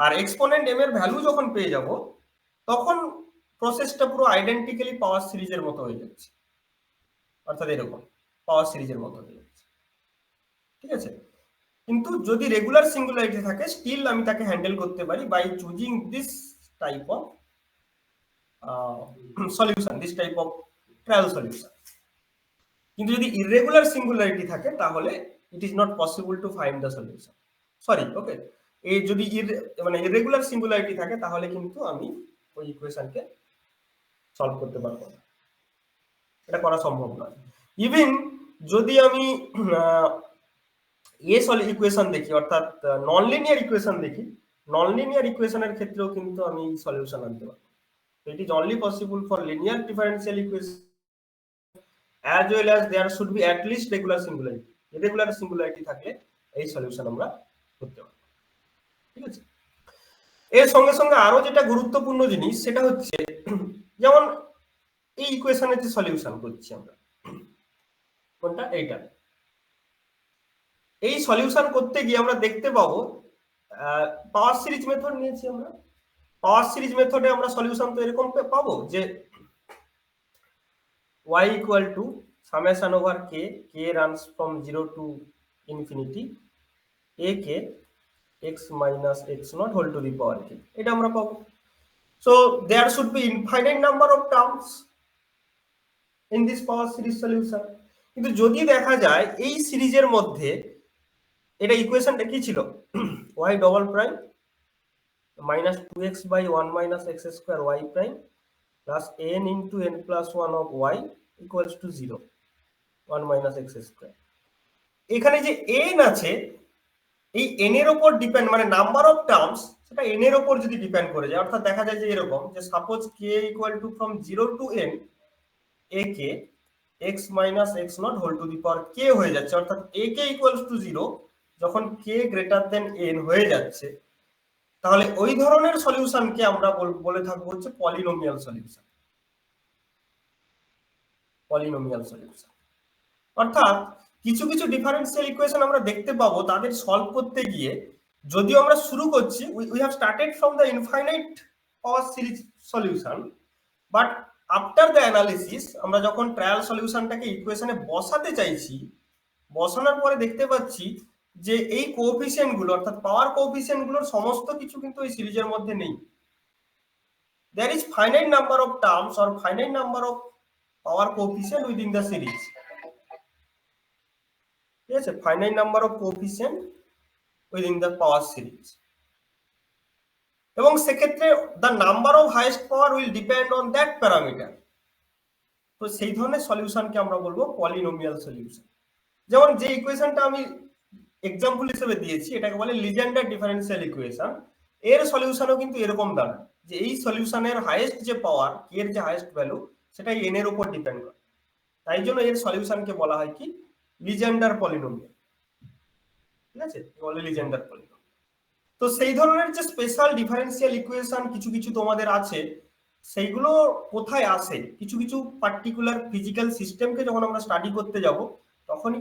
আর এক্সপোনেন্ট m এর ভ্যালু যখন পেয়ে যাব, তখন প্রসেসটা পুরো আইডেন্টিক্যালি পাওয়ার সিরিজের মতো হয়ে যাচ্ছে, অর্থাৎ এরকম পাওয়ার সিরিজের মতো হয়ে যাচ্ছে। ঠিক আছে? কিন্তু যদি রেগুলার সিঙ্গুলারিটি থাকে, স্টিল আমি তাকে হ্যান্ডেল করতে পারি by choosing this type of solution, this type of trial solution. কিন্তু যদি ইররেগুলার সিঙ্গুলারিটি থাকে, তাহলে it is not possible to find the solution. Sorry, okay, এই যদি মানে ইররেগুলার সিঙ্গুলারিটি থাকে, তাহলে কিন্তু আমি ওই ইকুয়েশনকে সলভ করতে পারবো না, এটা করা সম্ভব নয়। ইভেন যদি আমি ইকুয়েশন দেখি, অর্থাৎ নন লিনিয়ার ইকুয়েশন দেখি, নন লিনিয়ার ইকুয়েশনের ক্ষেত্রেও কিন্তু আমি সলিউশন আনতে পারবো। It is only possible for linear differential equation as well as there should be at least regular singularity। irregular singularity থাকলে এই সলিউশন আমরা করতে পারবো। ঠিক আছে? এর সঙ্গে সঙ্গে আরো যেটা গুরুত্বপূর্ণ জিনিস, সেটা হচ্ছে যেমন এই ইকুয়েশনের যে সলিউশন করছি আমরা, কোনটা? এইটা। এই সলিউশন করতে গিয়ে আমরা দেখতে পাবো পাওয়ার সিরিজ মেথড নিয়েছি আমরা। পাওয়ার সিরিজ মেথডে আমরা সলিউশন তো এরকম পাবো যে y equal to summation over k runs from 0 to infinity a k x minus x not whole to the power k, এটা আমরা পাবো। So there should be infinite number of terms in this power series solution। কিন্তু যদি দেখা যায় এই সিরিজের মধ্যে, এটা ইকুয়েশনটা কি ছিল? y double prime minus 2x by 1 minus x square y prime plus n into n plus 1 of y equals to 0, 1 minus x square। এখানে যে n আছে, এই n এর উপর ডিপেন্ড, মানে নাম্বার অফ টার্মস, সেটা n এর উপর যদি ডিপেন্ড করে যায়, অর্থাৎ দেখা যায় যে এরকম যে suppose k equal to from 0 to n a k x minus x not whole to the power k হয়ে যাচ্ছে, অর্থাৎ a k equals to 0 যখন k গ্রেটার দেন n হয়ে যাচ্ছে, তাহলে ওই ধরনের সলিউশনকে আমরা বলে থাকবো হচ্ছে পলিনোমিয়াল সলিউশন। পলিনোমিয়াল সলিউশন অর্থাৎ কিছু কিছু ডিফারেন্সিয়াল ইকুয়েশন আমরা দেখতে পাবো, তাদের সলভ করতে গিয়ে যদিও আমরা শুরু করছি, we have started from the infinite power series solution, but after the analysis আমরা যখন ট্রায়াল সলিউশনটাকে ইকুয়েশনে বসাতে চাইছি, বসানোর পরে দেখতে পাচ্ছি যে এই কোএফিসিয়েন্ট গুলো, অর্থাৎ পাওয়ার কোএফিসিয়েন্ট গুলোর সমস্ত কিছু কিন্তু এই সিরিজের মধ্যে নেই। there is finite number of terms or finite number of power coefficient within the series। ঠিক আছে? finite number of coefficient within the power series, এবং সেক্ষেত্রে the number of highest power will depend on that parameter। তো সেই ধরনের সলিউশনকে আমরা বলবো polynomial solution. যেমন যে ইকুয়েশনটা আমি এক্সাম্পল হিসেবে দিয়েছি, এটাকে বলে লিজেন্ডার ডিফারেন্সিয়াল ইকুয়েশন। এর সলিউশনও কিন্তু এরকম দাঁড়ায় যে এই সলিউশনের হাইয়েস্ট যে পাওয়ার, এর যে হাইয়েস্ট ভ্যালু, সেটা এন এর উপর ডিপেন্ড করে। তাই জন্য এর সলিউশনকে বলা হয় কি লিজেন্ডার পলিনোমিয়াল। ঠিক আছে, বলে লিজেন্ডার পলিনোমিয়াল। তো সেই ধরনের যে স্পেশাল ডিফারেন্সিয়াল ইকুয়েশন কিছু কিছু তোমাদের আছে, সেইগুলো কোথায় আসে, কিছু কিছু পার্টিকুলার ফিজিক্যাল সিস্টেমকে যখন আমরা স্টাডি করতে যাব তখনই